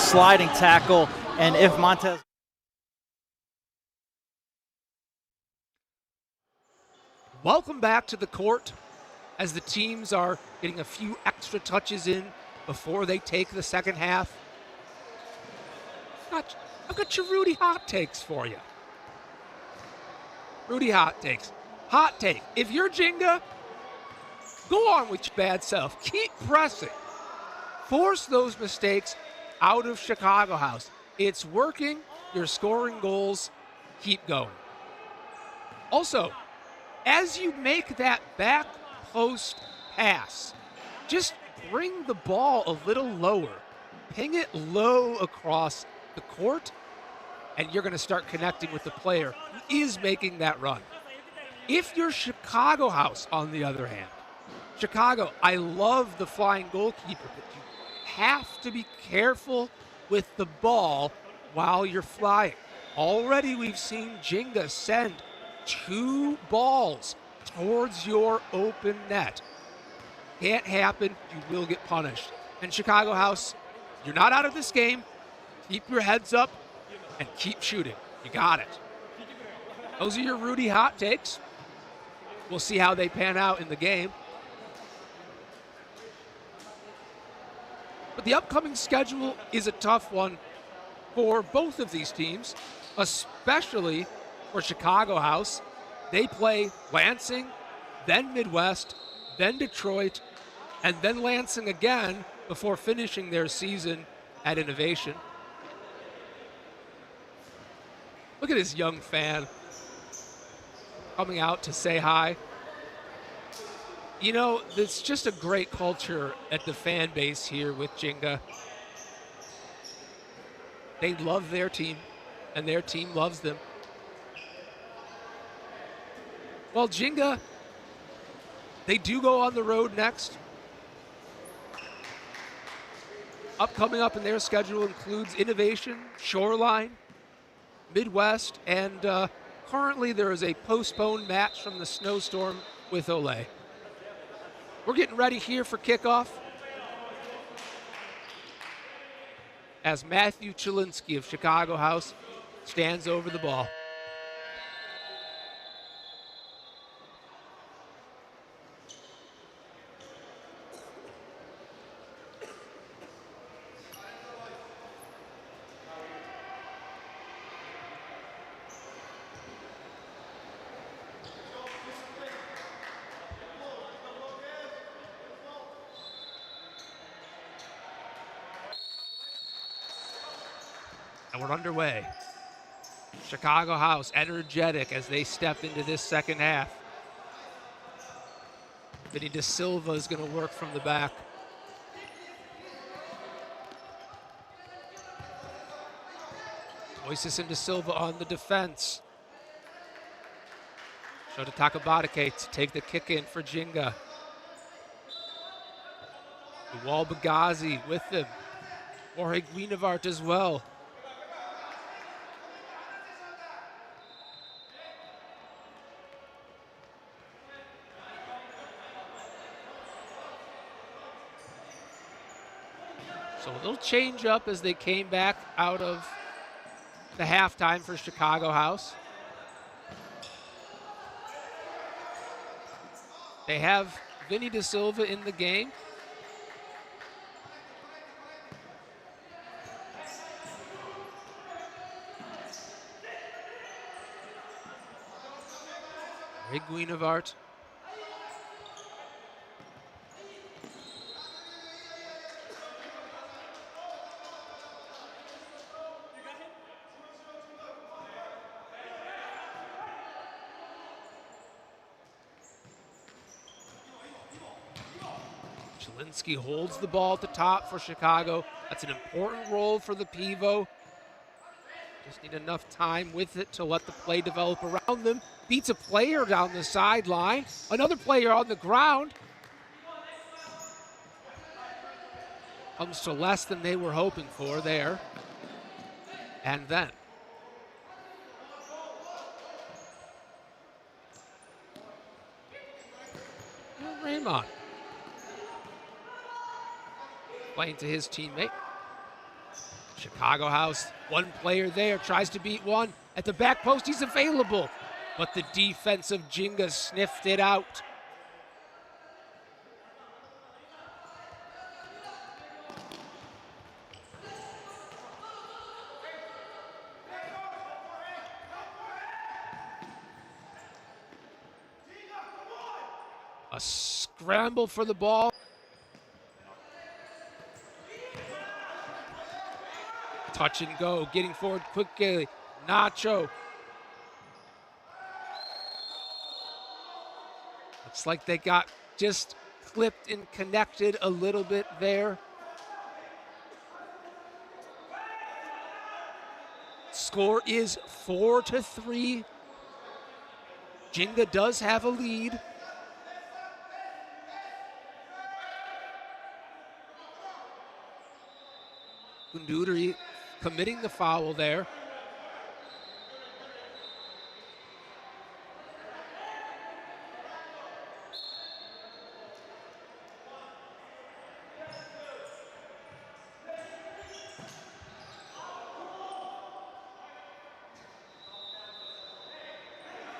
Sliding tackle, and if Montez... Welcome back to the court as the teams are getting a few extra touches in before they take the second half. I've got your Rudy hot takes for you. Rudy hot takes. Hot take. If you're Ginga, go on with your bad self. Keep pressing. Force those mistakes out of Chicago House. It's working. You're scoring goals. Keep going. Also, as you make that back post pass, just bring the ball a little lower. Ping it low across the court, and you're going to start connecting with the player who is making that run. If you're Chicago House, on the other hand, Chicago, I love the flying goalkeeper, but you have to be careful with the ball while you're flying. Already we've seen Ginga send 2 balls towards your open net. Can't happen. You will get punished. And Chicago House, you're not out of this game. Keep your heads up and keep shooting. You got it. Those are your Rudy hot takes. We'll see how they pan out in the game. But the upcoming schedule is a tough one for both of these teams, especially for Chicago House. They play Lansing, then Midwest, then Detroit, and then Lansing again before finishing their season at Innovation. Look at this young fan coming out to say hi. You know, it's just a great culture at the fan base here with Ginga. They love their team, and their team loves them. Well, Ginga, they do go on the road next. Upcoming up in their schedule includes Innovation, Shoreline, Midwest, and currently there is a postponed match from the snowstorm with Olay. We're getting ready here for kickoff as Matthew Chilinsky of Chicago House stands over the ball. And we're underway. Chicago House energetic as they step into this second half. Vinny De Silva is going to work from the back. Moises and De Silva on the defense. Shota Takabatake to take the kick in for Ginga. Uwal Bagazi with them. Jorge Guinevart as well. So a little change up as they came back out of the halftime for Chicago House. They have Vinny Da Silva in the game. Ray Guinevart. Chilinsky holds the ball at the top for Chicago. That's an important role for the pivot. Just need enough time with it to let the play develop around them. Beats a player down the sideline. Another player on the ground. Comes to less than they were hoping for there. And then Raymond playing to his teammate. Chicago House, one player there, tries to beat one. At the back post, he's available. But the defense of Ginga sniffed it out. A scramble for the ball. Touch and go, getting forward quickly. Nacho. Looks like they got just clipped and connected a little bit there. Score is 4-3. Ginga does have a lead. Gunduri committing the foul there.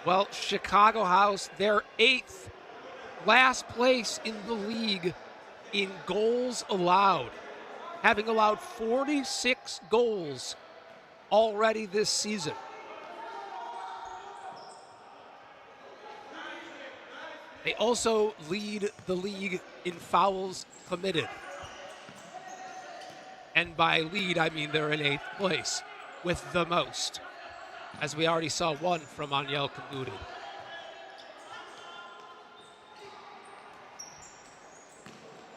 Well, Chicago House, they're 8th, last place in the league in goals allowed, having allowed 46 goals already this season. They also lead the league in fouls committed. And by lead, I mean they're in 8th place with the most, as we already saw one from Aniel Kanduri.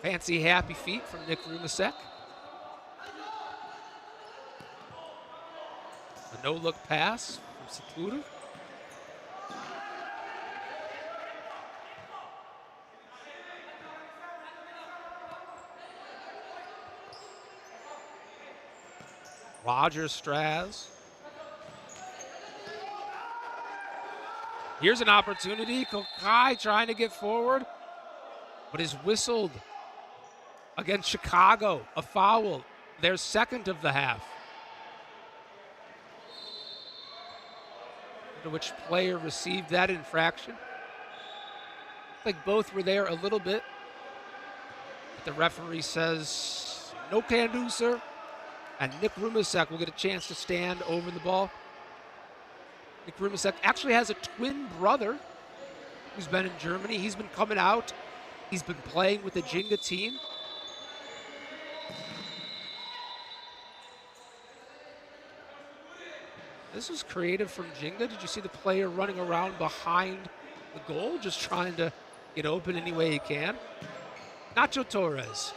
Fancy happy feet from Nick Rumisek. A no-look pass from Saputo. Roger Straz. Here's an opportunity. Kokai trying to get forward, but is whistled against Chicago. A foul, their second of the half. I wonder which player received that infraction. I think both were there a little bit. But the referee says, no can do, sir. And Nick Rumisek will get a chance to stand over the ball. Nick Rumisek actually has a twin brother who's been in Germany. He's been coming out. He's been playing with the Ginga team. This was creative from Ginga. Did you see the player running around behind the goal, just trying to get open any way he can? Nacho Torres.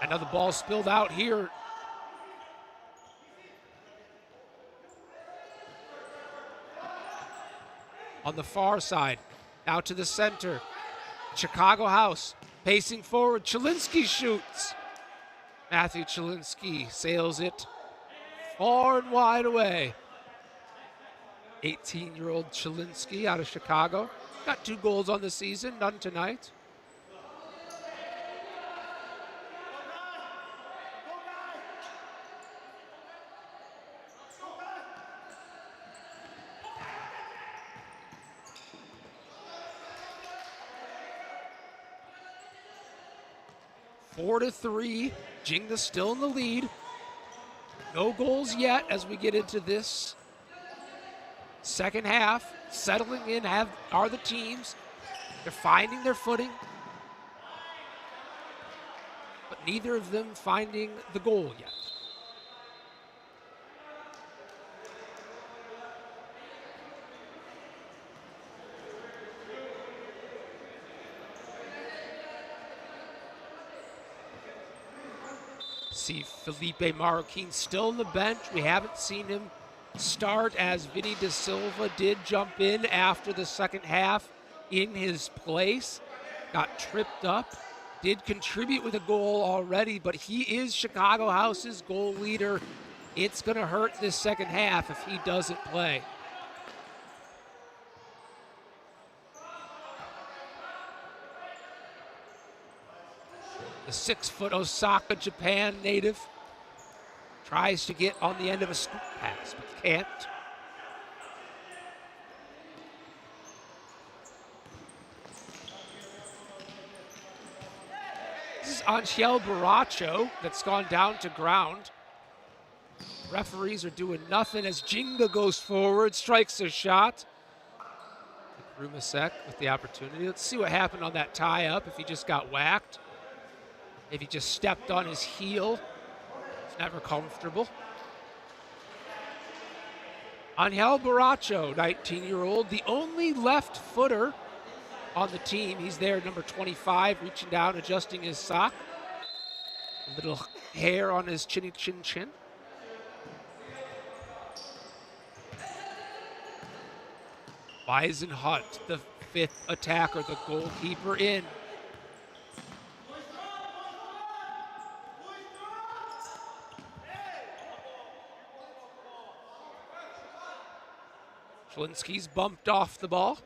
And now the ball spilled out here. On the far side, now to the center. Chicago House pacing forward. Chilinsky shoots. Matthew Chilinsky sails it far and wide away. 18-year-old Chilinsky out of Chicago. Got 2 goals on the season, none tonight. 4-3. Ginga still in the lead. No goals yet as we get into this second half. Settling in are the teams. They're finding their footing, but neither of them finding the goal yet. See Felipe Marroquin still on the bench. We haven't seen him start as Vinny Da Silva did jump in after the second half in his place. Got tripped up. Did contribute with a goal already, but he is Chicago House's goal leader. It's going to hurt this second half if he doesn't play. The 6-foot Osaka, Japan native tries to get on the end of a scoop pass, but can't. This is Angel Baracho that's gone down to ground. Referees are doing nothing as Ginga goes forward, strikes a shot. Rumisek with the opportunity. Let's see what happened on that tie-up, if he just got whacked. If he just stepped on his heel. It's never comfortable. Angel Baracho, 19-year-old, the only left footer on the team. He's there, number 25, reaching down, adjusting his sock. A little hair on his chinny chin. Weisenhunt, the 5th attacker, the goalkeeper in. Schlinski's bumped off the ball.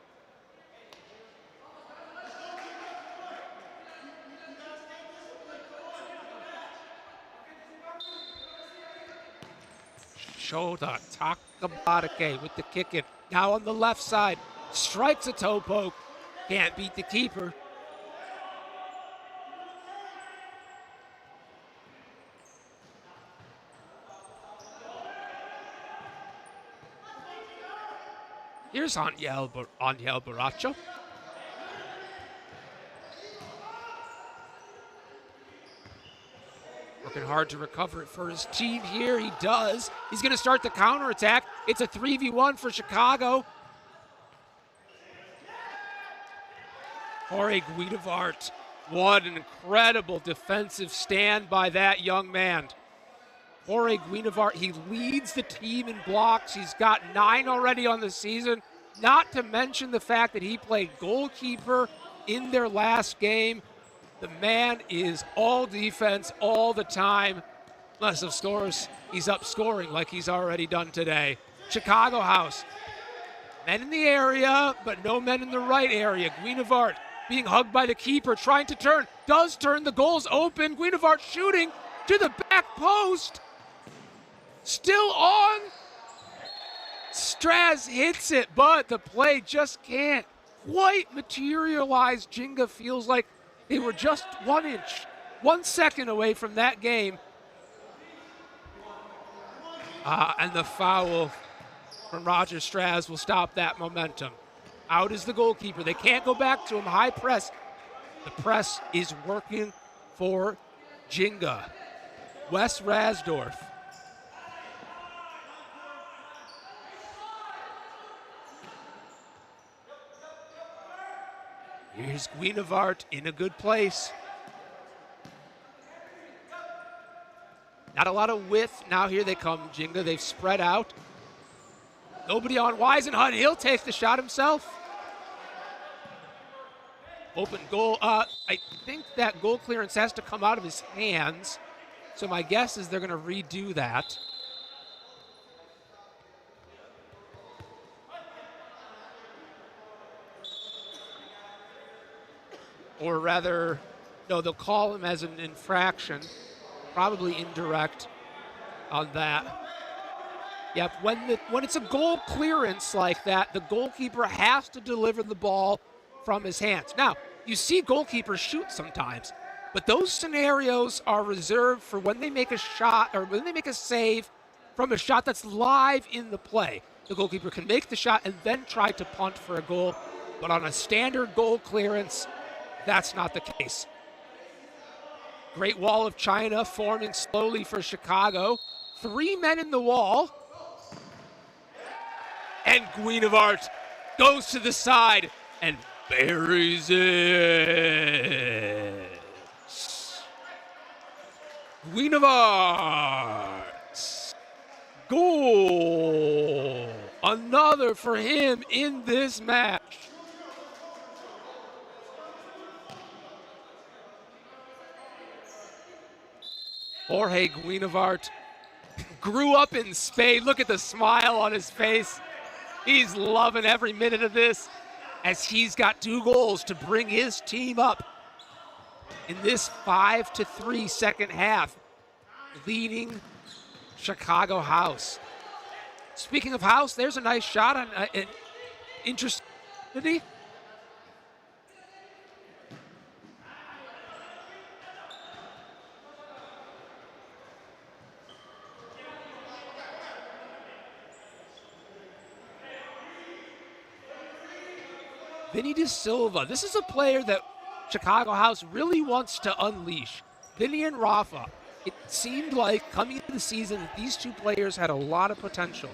Shota, Takabatake with the kick in. Now on the left side, strikes a toe poke. Can't beat the keeper. Here's Angel Baracho. Working hard to recover it for his team here. He does. He's going to start the counterattack. It's a 3v1 for Chicago. Jorge Guidevart. What an incredible defensive stand by that young man. Jorge Guidevart, he leads the team in blocks. He's got 9 already on the season. Not to mention the fact that he played goalkeeper in their last game. The man is all defense all the time. Unless, of course, he's up scoring like he's already done today. Chicago House. Men in the area, but no men in the right area. Guidevart being hugged by the keeper, trying to turn. Does turn. The goal's open. Guidevart shooting to the back post. Still on. Straz hits it, but the play just can't quite materialize. Ginga feels like they were just 1 inch, 1 second away from that game. And the foul from Roger Straz will stop that momentum. Out is the goalkeeper. They can't go back to him. High press. The press is working for Ginga. Wes Rasdorf. Here's Guidevart in a good place. Not a lot of width. Now here they come, Ginga. They've spread out. Nobody on Weisenhunt. He'll take the shot himself. Open goal. I think that goal clearance has to come out of his hands. So my guess is they're going to redo that. Or rather, no, they'll call him as an infraction. Probably indirect on that. Yep, when it's a goal clearance like that, the goalkeeper has to deliver the ball from his hands. Now, you see goalkeepers shoot sometimes. But those scenarios are reserved for when they make a shot or when they make a save from a shot that's live in the play. The goalkeeper can make the shot and then try to punt for a goal. But on a standard goal clearance, that's not the case. Great wall of China forming slowly for Chicago. 3 men in the wall. And Guinevart goes to the side and buries it. Guinevart. Goal. Another for him in this match. Jorge Guinevart grew up in Spain. Look at the smile on his face. He's loving every minute of this as he's got 2 goals to bring his team up in this 5-3 second half, leading Chicago House. Speaking of House, there's a nice shot on an interesting. Vinny De Silva. This is a player that Chicago House really wants to unleash. Vinny and Rafa. It seemed like coming into the season that these 2 players had a lot of potential.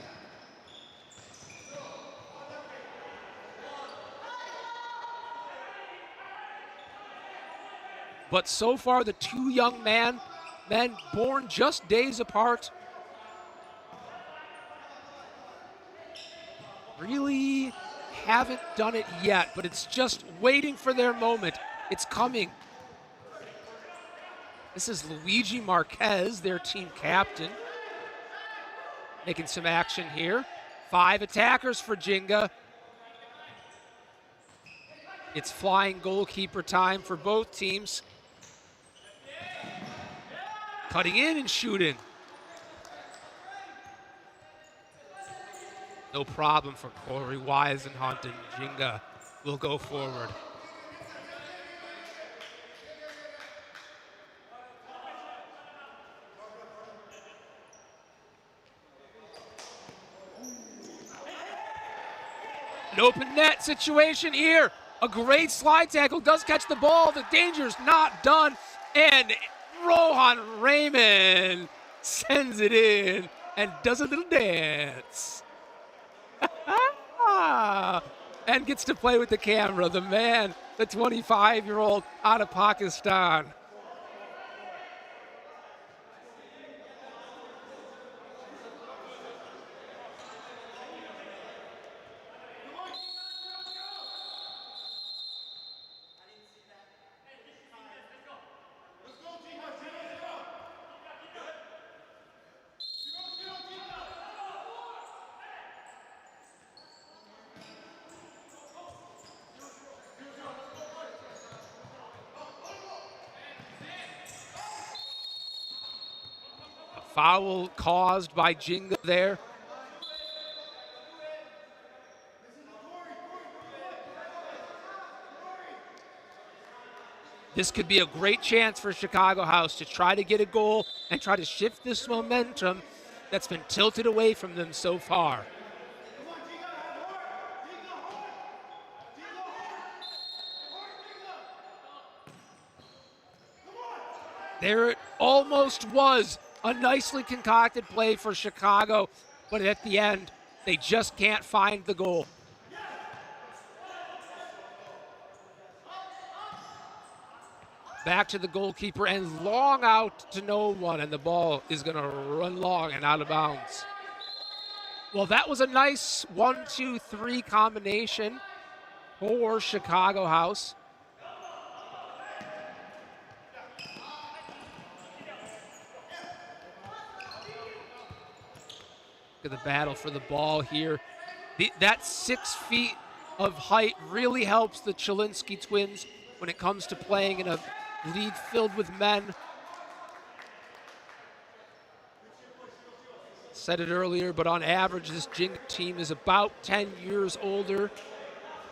But so far, the 2 young men born just days apart, really haven't done it yet, but it's just waiting for their moment. It's coming. This is Luigi Marquez, their team captain, making some action here. 5 attackers for Ginga. It's flying goalkeeper time for both teams. Cutting in and shooting. No problem for Corey Weisenhunt, and Ginga will go forward. An open net situation here. A great slide tackle, does catch the ball. The danger's not done. And Rohan Raymond sends it in and does a little dance. And gets to play with the camera. The man, the 25-year-old out of Pakistan. Foul caused by Ginga there. This could be a great chance for Chicago House to try to get a goal and try to shift this momentum that's been tilted away from them so far. There it almost was. A nicely concocted play for Chicago, but at the end, they just can't find the goal. Back to the goalkeeper and long out to no one, and the ball is going to run long and out of bounds. Well, that was a nice 1-2-3 combination for Chicago House. Look at the battle for the ball here. That 6 feet of height really helps the Chilinsky twins when it comes to playing in a league filled with men. Said it earlier, but on average, this Ginga team is about 10 years older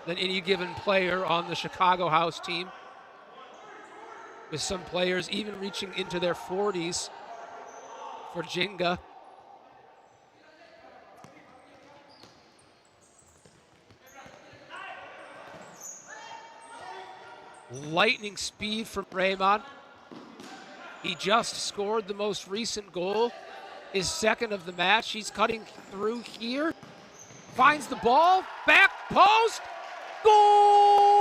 than any given player on the Chicago House team. with some players even reaching into their 40s for Ginga. Lightning speed from Raymond. He just scored the most recent goal, his second of the match. He's cutting through here, finds the ball, back post, goal!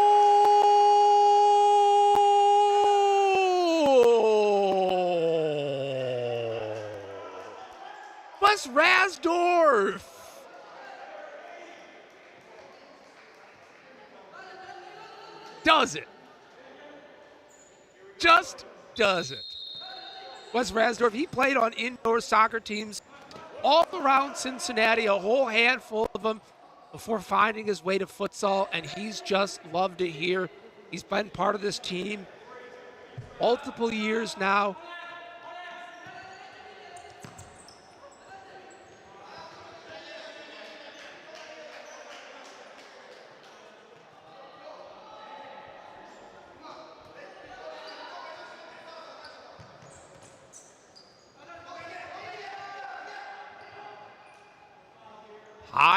Wes Rasdorf! Does it. Just does it. Wes Rasdorf, he played on indoor soccer teams all around Cincinnati, a whole handful of them, before finding his way to futsal, and he's just loved it here. He's been part of this team multiple years now.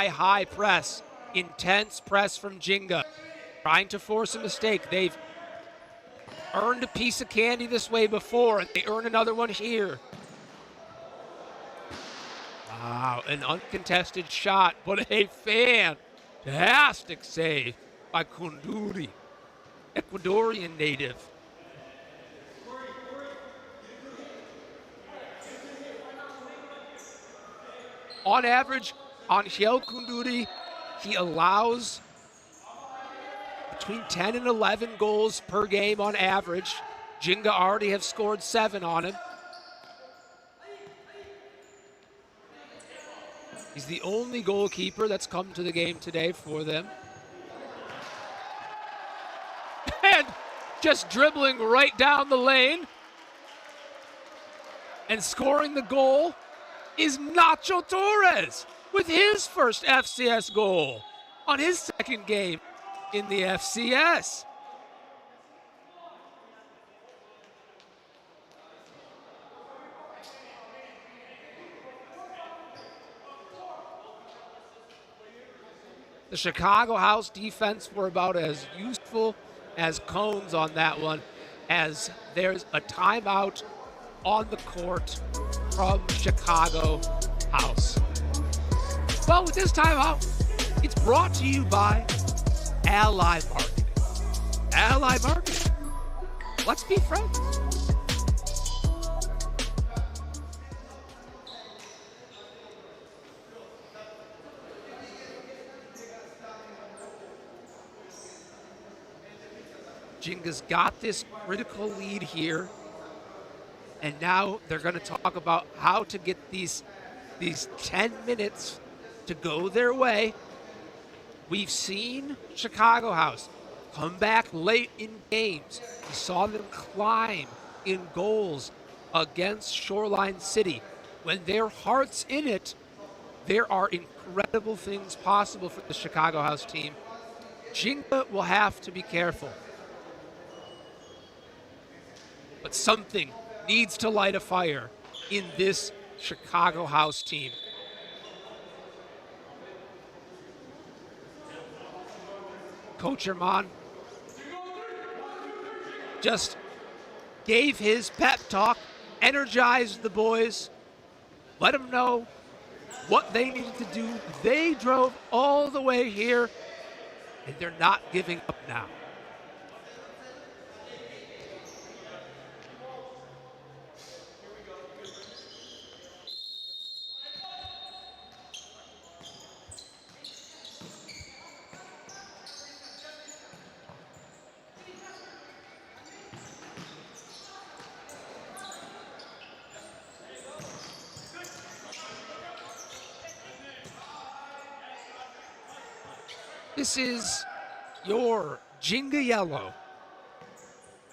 High press, intense press from Ginga, trying to force a mistake. They've earned a piece of candy this way before, and they earn another one here. Wow, an uncontested shot, but a fantastic save by Kunduri, Ecuadorian native. On average, Angel Kunduri, he allows between 10 and 11 goals per game on average. Ginga already have scored 7 on him. He's the only goalkeeper that's come to the game today for them. And just dribbling right down the lane and scoring the goal is Nacho Torres, with his first FCS goal on his second game in the FCS. The Chicago House defense were about as useful as cones on that one, as there's a timeout on the court from Chicago House. Well, with this timeout, it's brought to you by Ally Marketing. Ally Marketing. Let's be friends. Ginga's got this critical lead here, and now they're going to talk about how to get these 10 minutes to go their way. We've seen Chicago House come back late in games. We saw them climb in goals against Shoreline City. When their heart's in it, there are incredible things possible for the Chicago House team. Ginga will have to be careful. But something needs to light a fire in this Chicago House team. Coach Herman just gave his pep talk, energized the boys, let them know what they needed to do. They drove all the way here, and they're not giving up now. This is your Ginga Yellow,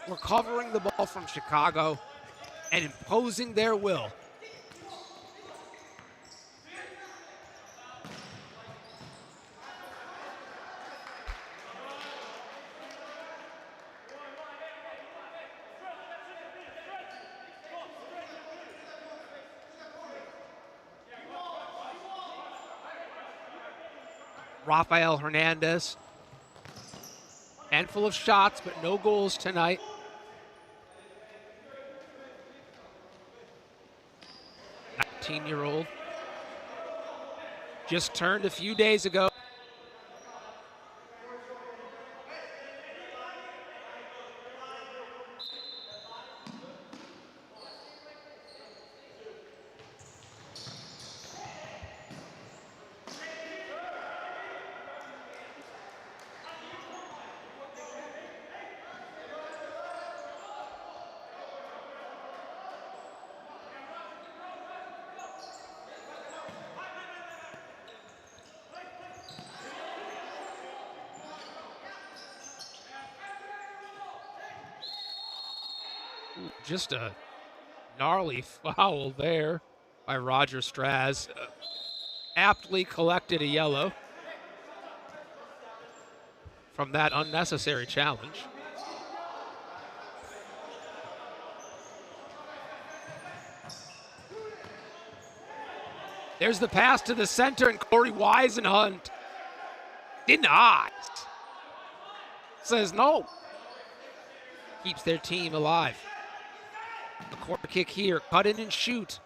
recovering the ball from Chicago and imposing their will. Raphael Hernandez. Handful of shots, but no goals tonight. Year-old. Just turned a few days ago. Just a gnarly foul there by Roger Straz. Aptly collected a yellow from that unnecessary challenge. There's the pass to the center, and Corey Weisenhunt denies. Says no. Keeps their team alive. A corner kick here, cut in and shoot.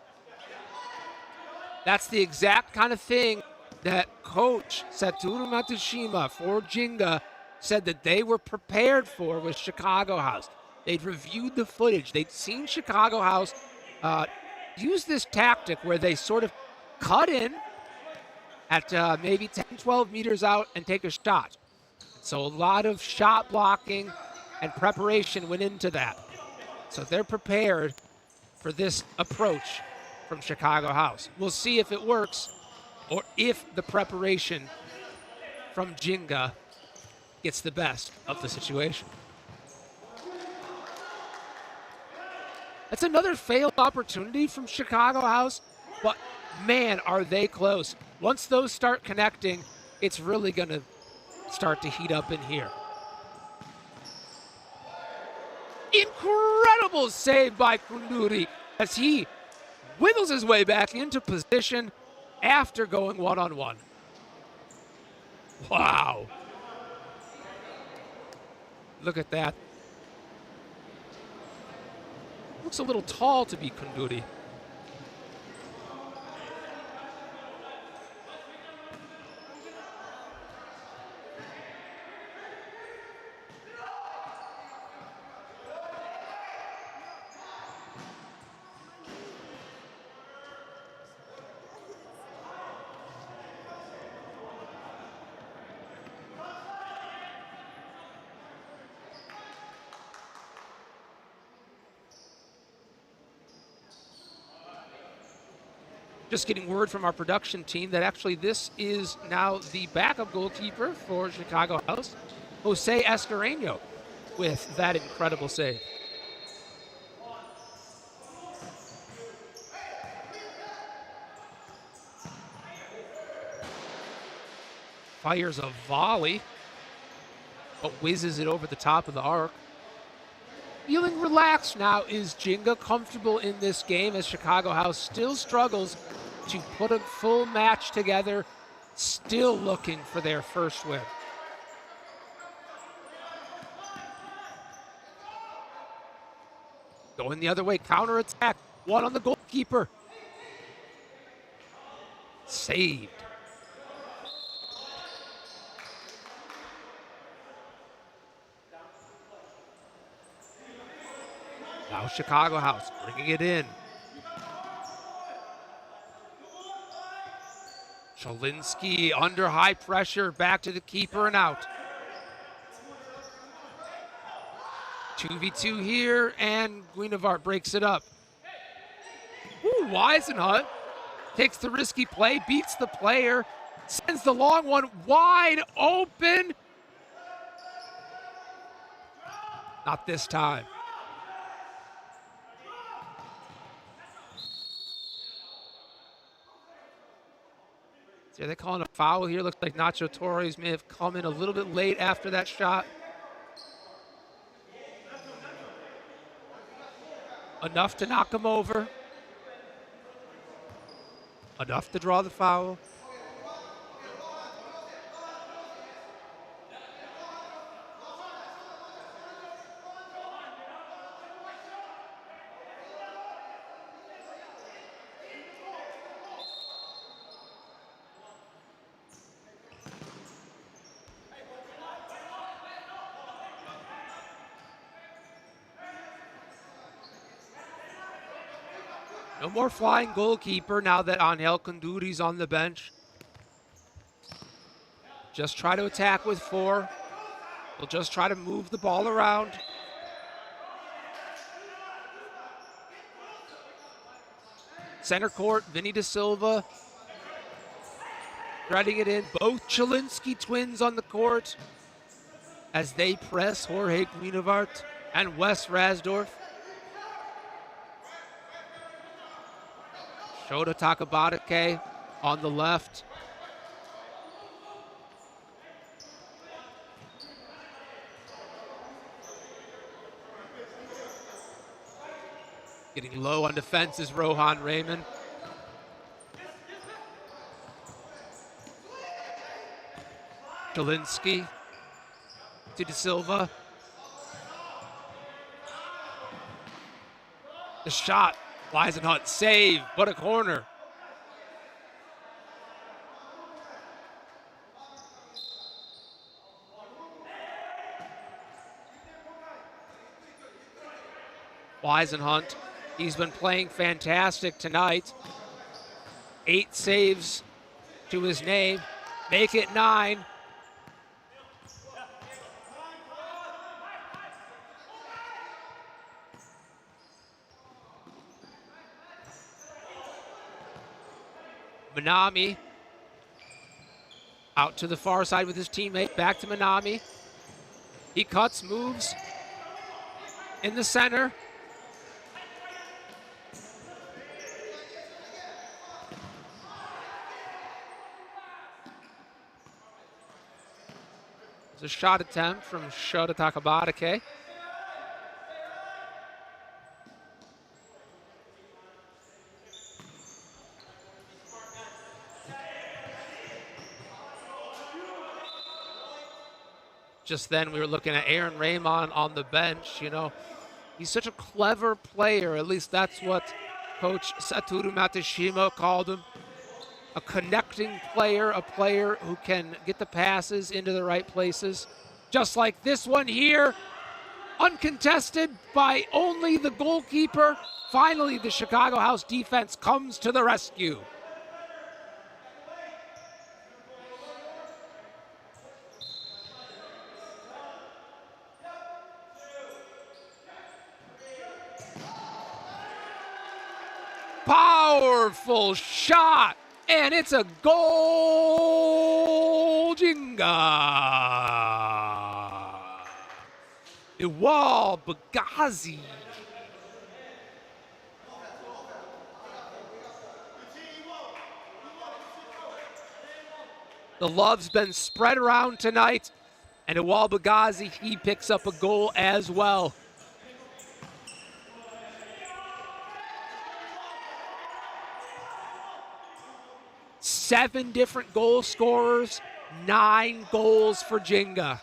That's the exact kind of thing that coach Satoru Matsushima for Ginga said that they were prepared for with Chicago House. They'd reviewed the footage. They'd seen Chicago House use this tactic where they sort of cut in at maybe 10, 12 meters out and take a shot. So a lot of shot blocking and preparation went into that. So they're prepared for this approach from Chicago House. We'll see if it works or if the preparation from Ginga gets the best of the situation. That's another failed opportunity from Chicago House, but man, are they close. Once those start connecting, it's really going to start to heat up in here. Incredible save by Kunduri as he wiggles his way back into position after going one-on-one. Wow. Look at that. Looks a little tall to be Kunduri. Just getting word from our production team that actually this is now the backup goalkeeper for Chicago House, Jose Escareno, with that incredible save. Fires a volley, but whizzes it over the top of the arc. Feeling relaxed now is Ginga, comfortable in this game as Chicago House still struggles to put a full match together, still looking for their first win. Going the other way, counterattack, one on the goalkeeper. Saved. Now Chicago House bringing it in. Cholinsky under high pressure, back to the keeper and out. 2v2 here, and Guinevart breaks it up. Ooh, Weisenhunt takes the risky play, beats the player, sends the long one wide open. Not this time. Are they calling a foul here? Looks like Nacho Torres may have come in a little bit late after that shot. Enough to knock him over. Enough to draw the foul. No more flying goalkeeper now that Angel Kunduri's on the bench. Just try to attack with 4. We'll just try to move the ball around. Center court, Vinny Da Silva threading it in. Both Chilinski twins on the court as they press Jorge Guinevart and Wes Rasdorf. Shota Takabatake on the left. Getting low on defense is Rohan Raymond. Chilinski to Da Silva. The shot, Weisenhunt save, but a corner. Weisenhunt, he's been playing fantastic tonight. 8 saves to his name, make it 9. Manami out to the far side with his teammate, back to Manami. He cuts, moves in the center. It's a shot attempt from Shota Takabatake. Just then we were looking at Aaron Raymond on the bench. You know, he's such a clever player. At least that's what Coach Satoru Matsushima called him. A connecting player, a player who can get the passes into the right places. Just like this one here, uncontested by only the goalkeeper. Finally, the Chicago House defense comes to the rescue. Powerful shot, and it's a goal, Ginga. Iwal Bagazi. The love's been spread around tonight, and Iwal Bagazi, he picks up a goal as well. Seven different goal scorers, 9 goals for Ginga.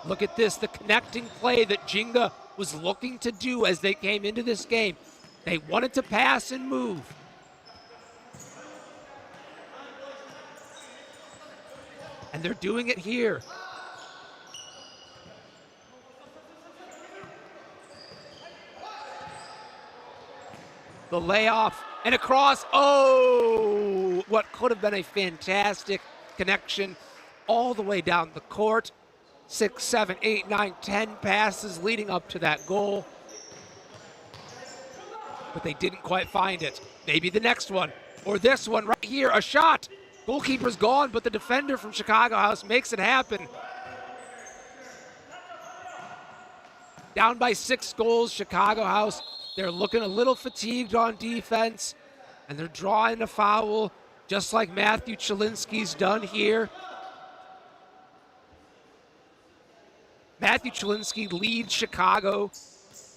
Look at this, the connecting play that Ginga was looking to do as they came into this game. They wanted to pass and move. And they're doing it here. The layoff and across. Oh, what could have been a fantastic connection all the way down the court. 6, 7, 8, 9, 10 passes leading up to that goal. But they didn't quite find it. Maybe the next one, or this one right here, a shot. Goalkeeper's gone, but the defender from Chicago House makes it happen. Down by 6 goals, Chicago House. They're looking a little fatigued on defense, and they're drawing a foul, just like Matthew Chilinski's done here. Matthew Chilinski leads Chicago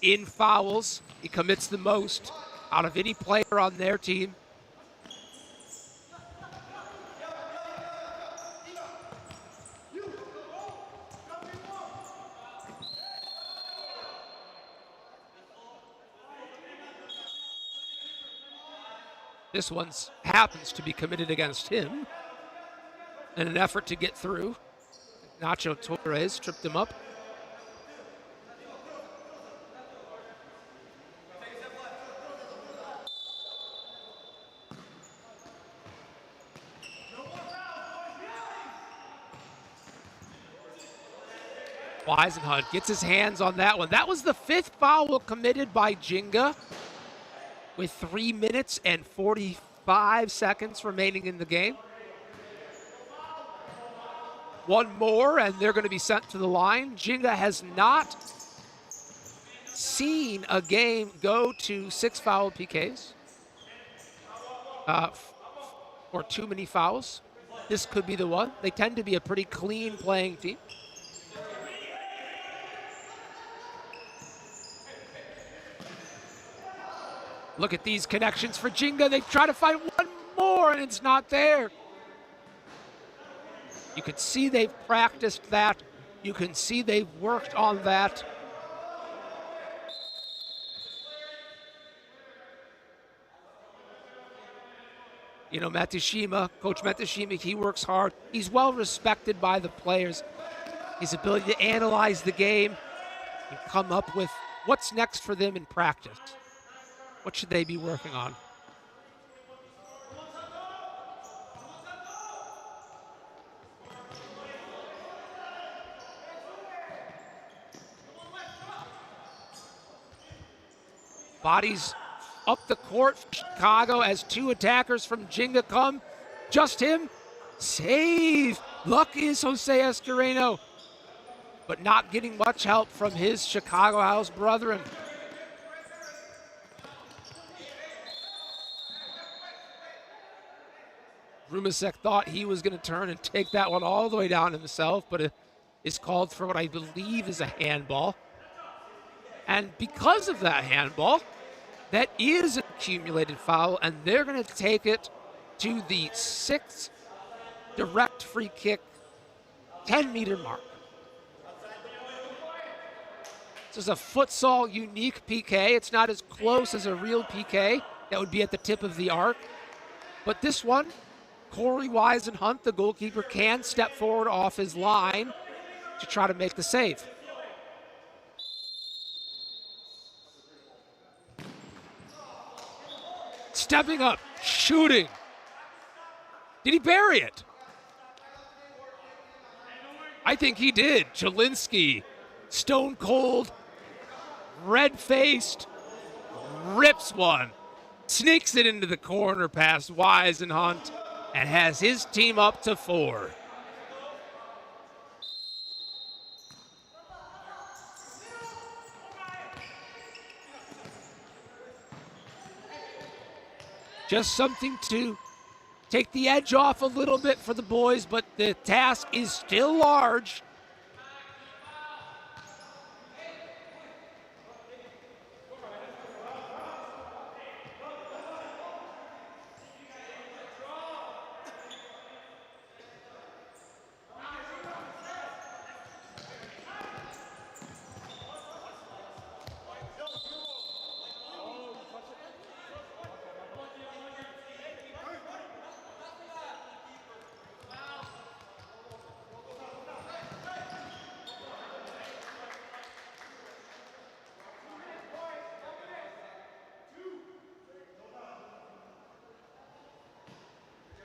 in fouls. He commits the most out of any player on their team. This one happens to be committed against him in an effort to get through. Nacho Torres tripped him up. Weisenhunt gets his hands on that one. That was the 5th foul committed by Ginga with 3 minutes and 45 seconds remaining in the game. One more, and they're going to be sent to the line. Ginga has not seen a game go to 6 foul PKs or too many fouls. This could be the one. They tend to be a pretty clean playing team. Look at these connections for Ginga. They try to find one more, and it's not there. You can see they've practiced that. You can see they've worked on that. You know, Matsushima, Coach Matsushima, he works hard. He's well respected by the players. His ability to analyze the game and come up with what's next for them in practice. What should they be working on? Bodies up the court for Chicago as 2 attackers from Ginga come. Just him. Save. Luck is Jose Estoreno, but not getting much help from his Chicago House brethren. Rumisek thought he was going to turn and take that one all the way down himself, but it is called for what I believe is a handball. And because of that handball, that is an accumulated foul, and they're going to take it to the 6th direct free kick, 10-meter mark. This is a futsal unique PK. It's not as close as a real PK. That would be at the tip of the arc. But this one, Corey Weisenhunt, the goalkeeper, can step forward off his line to try to make the save. Stepping up, shooting. Did he bury it? I think he did. Jelinski, stone cold, red-faced, rips one, sneaks it into the corner past Weisenhunt, and has his team up to 4. Just something to take the edge off a little bit for the boys, but the task is still large.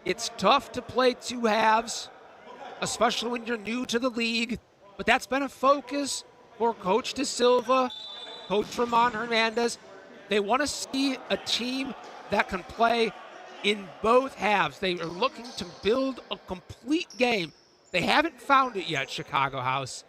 It's tough to play 2 halves, especially when you're new to the league, but that's been a focus for Coach De Silva, Coach Ramon Hernandez. They want to see a team that can play in both halves. They are looking to build a complete game. They haven't found it yet, Chicago House.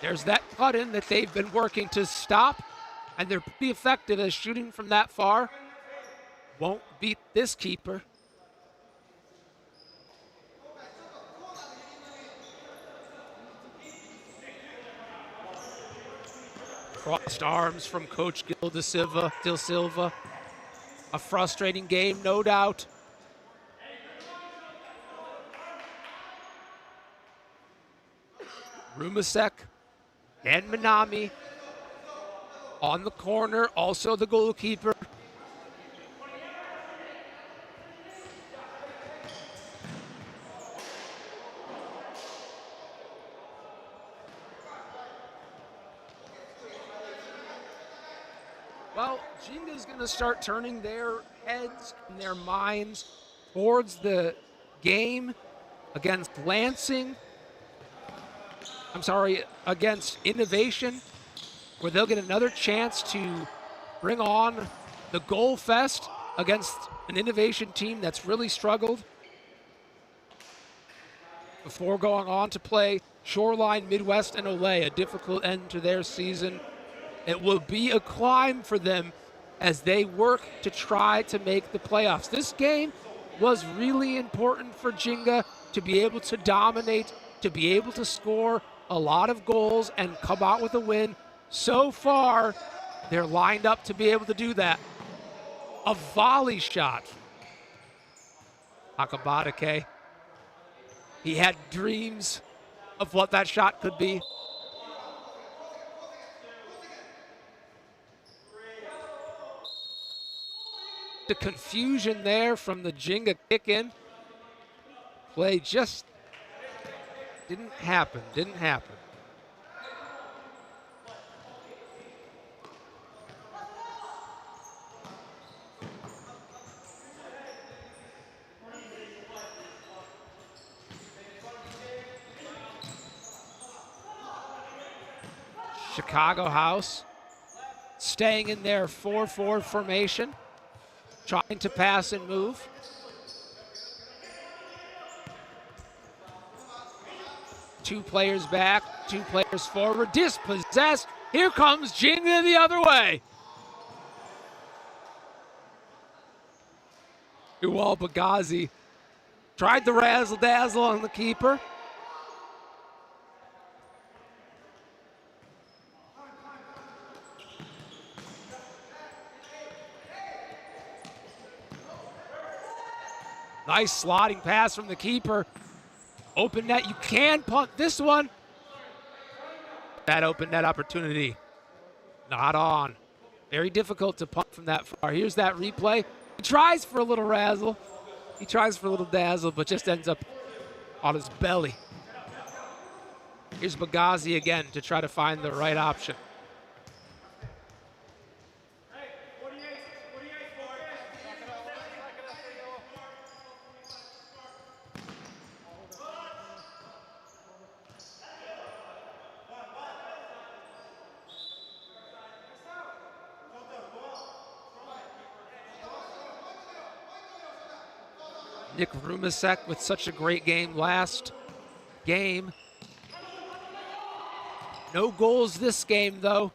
There's that cut-in that they've been working to stop, and they're pretty effective as shooting from that far. Won't beat this keeper. Crossed arms from Coach Gil De Silva. A frustrating game, no doubt. Rumisek and Minami on the corner, also the goalkeeper. Well, Ginga's going to start turning their heads and their minds towards the game against Lansing. Against Innovation, where they'll get another chance to bring on the Goal Fest against an Innovation team that's really struggled before going on to play Shoreline, Midwest, and Olay, a difficult end to their season. It will be a climb for them as they work to try to make the playoffs. This game was really important for Ginga to be able to dominate, to be able to score a lot of goals and come out with a win. So far, they're lined up to be able to do that. A volley shot. Takabatake. He had dreams of what that shot could be. The confusion there from the Ginga kick-in. Play just didn't happen. Chicago House staying in their 4-4 formation, trying to pass and move. Two players back, two players forward, dispossessed. Here comes Ginga the other way. Uwal Bagazi tried the razzle-dazzle on the keeper. Nice sliding pass from the keeper. Open net, you can punt this one. That open net opportunity, not on. Very difficult to punt from that far. Here's that replay. He tries for a little razzle. He tries for a little dazzle, but just ends up on his belly. Here's Bagazi again to try to find the right option. Nick Rumisek with such a great game last game. No goals this game, though.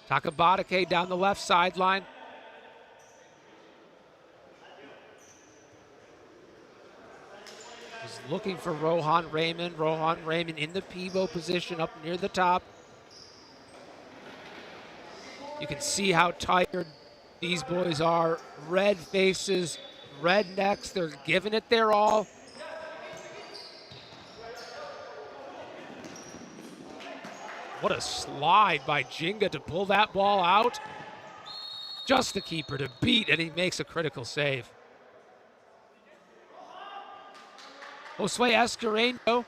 Takabatake down the left sideline. Looking for Rohan Raymond. Rohan Raymond in the pivot position up near the top. You can see how tired these boys are. Red faces, red necks. They're giving it their all. What a slide by Ginga to pull that ball out. Just the keeper to beat, and he makes a critical save. Josue Escareno,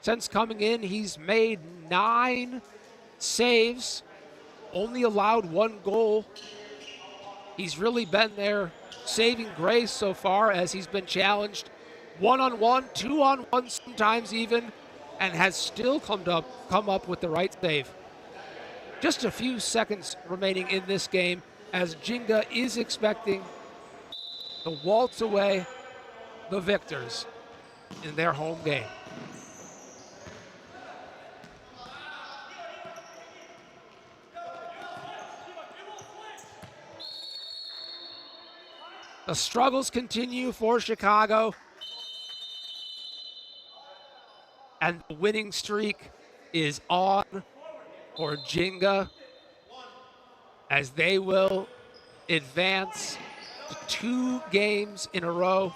since coming in, he's made 9 saves, only allowed 1 goal. He's really been their saving grace so far as he's been challenged 1-on-1, 2-on-1 sometimes even, and has still come up with the right save. Just a few seconds remaining in this game as Ginga is expecting to waltz away the victors in their home game. The struggles continue for Chicago, and the winning streak is on for Ginga as they will advance to 2 games in a row.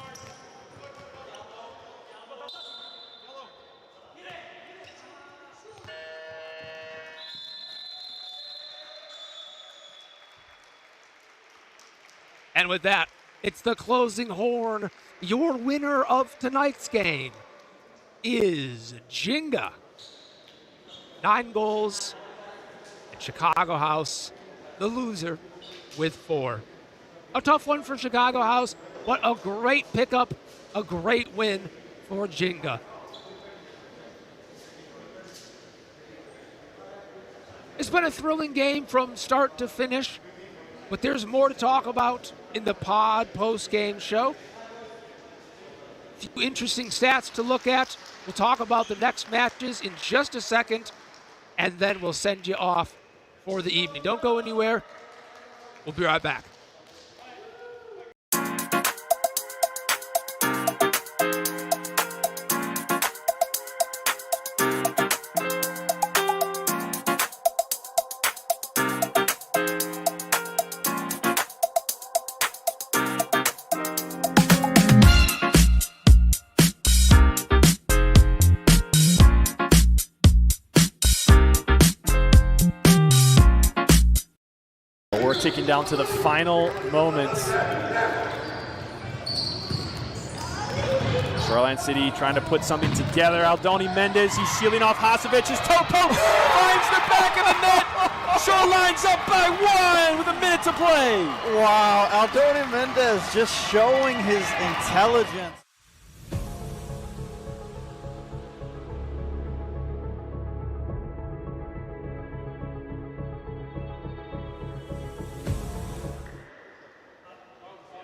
And with that, it's the closing horn. Your winner of tonight's game is Ginga. 9 goals, and Chicago House, the loser, with 4. A tough one for Chicago House, but a great pickup, a great win for Ginga. It's been a thrilling game from start to finish, but there's more to talk about in the pod post-game show. A few interesting stats to look at. We'll talk about the next matches in just a second, and then we'll send you off for the evening. Don't go anywhere. We'll be right back. We're ticking down to the final moments. Shoreline City trying to put something together. Aldoni Mendez, he's shielding off Hasevic's toe poke, finds the back of the net. Shoreline's up by 1 with a minute to play. Wow, Aldoni Mendez just showing his intelligence.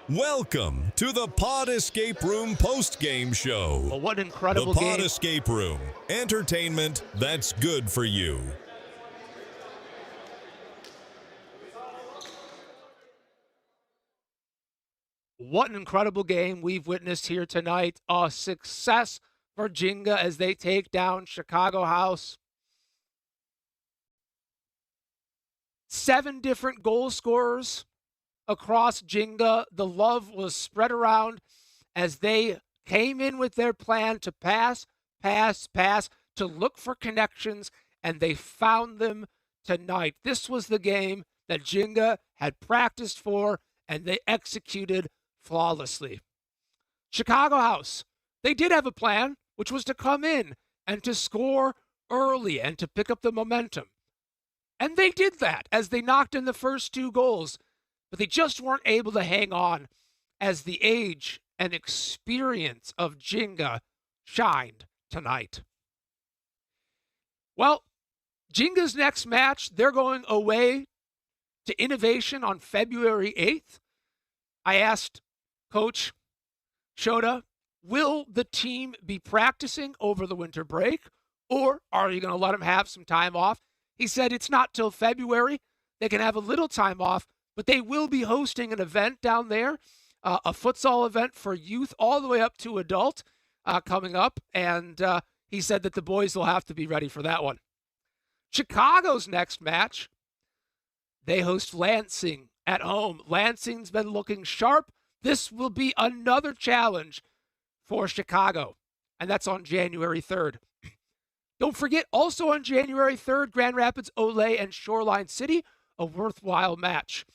Welcome to the Pod Escape Room post-game show. Well, what an incredible the Pod game. Escape Room. Entertainment that's good for you. What an incredible game we've witnessed here tonight. A success for Ginga as they take down Chicago House. 7 different goal scorers across Ginga. The love was spread around as they came in with their plan to pass, to look for connections, and they found them tonight. This was the game that Ginga had practiced for, and they executed flawlessly. Chicago House, they did have a plan, which was to come in and to score early and to pick up the momentum. And they did that as they knocked in the first 2 goals. But they just weren't able to hang on as the age and experience of Ginga shined tonight. Well, Ginga's next match, they're going away to Innovation on February 8th. I asked Coach Shota, will the team be practicing over the winter break, or are you going to let them have some time off? He said it's not till February. They can have a little time off, but they will be hosting an event down there, a futsal event for youth all the way up to adult coming up. And he said that the boys will have to be ready for that one. Chicago's next match, they host Lansing at home. Lansing's been looking sharp. This will be another challenge for Chicago, and that's on January 3rd. Don't forget, also on January 3rd, Grand Rapids, Olay, and Shoreline City, a worthwhile match.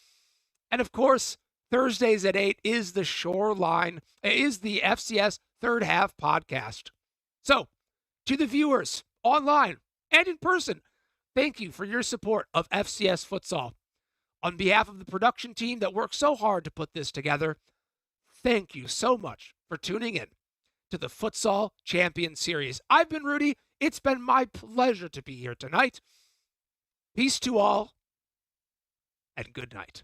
And of course, Thursdays at 8 is the FCS Third Half podcast. So, to the viewers, online and in person, thank you for your support of FCS Futsal. On behalf of the production team that worked so hard to put this together, thank you so much for tuning in to the Futsal Champions Series. I've been Rudy. It's been my pleasure to be here tonight. Peace to all, and good night.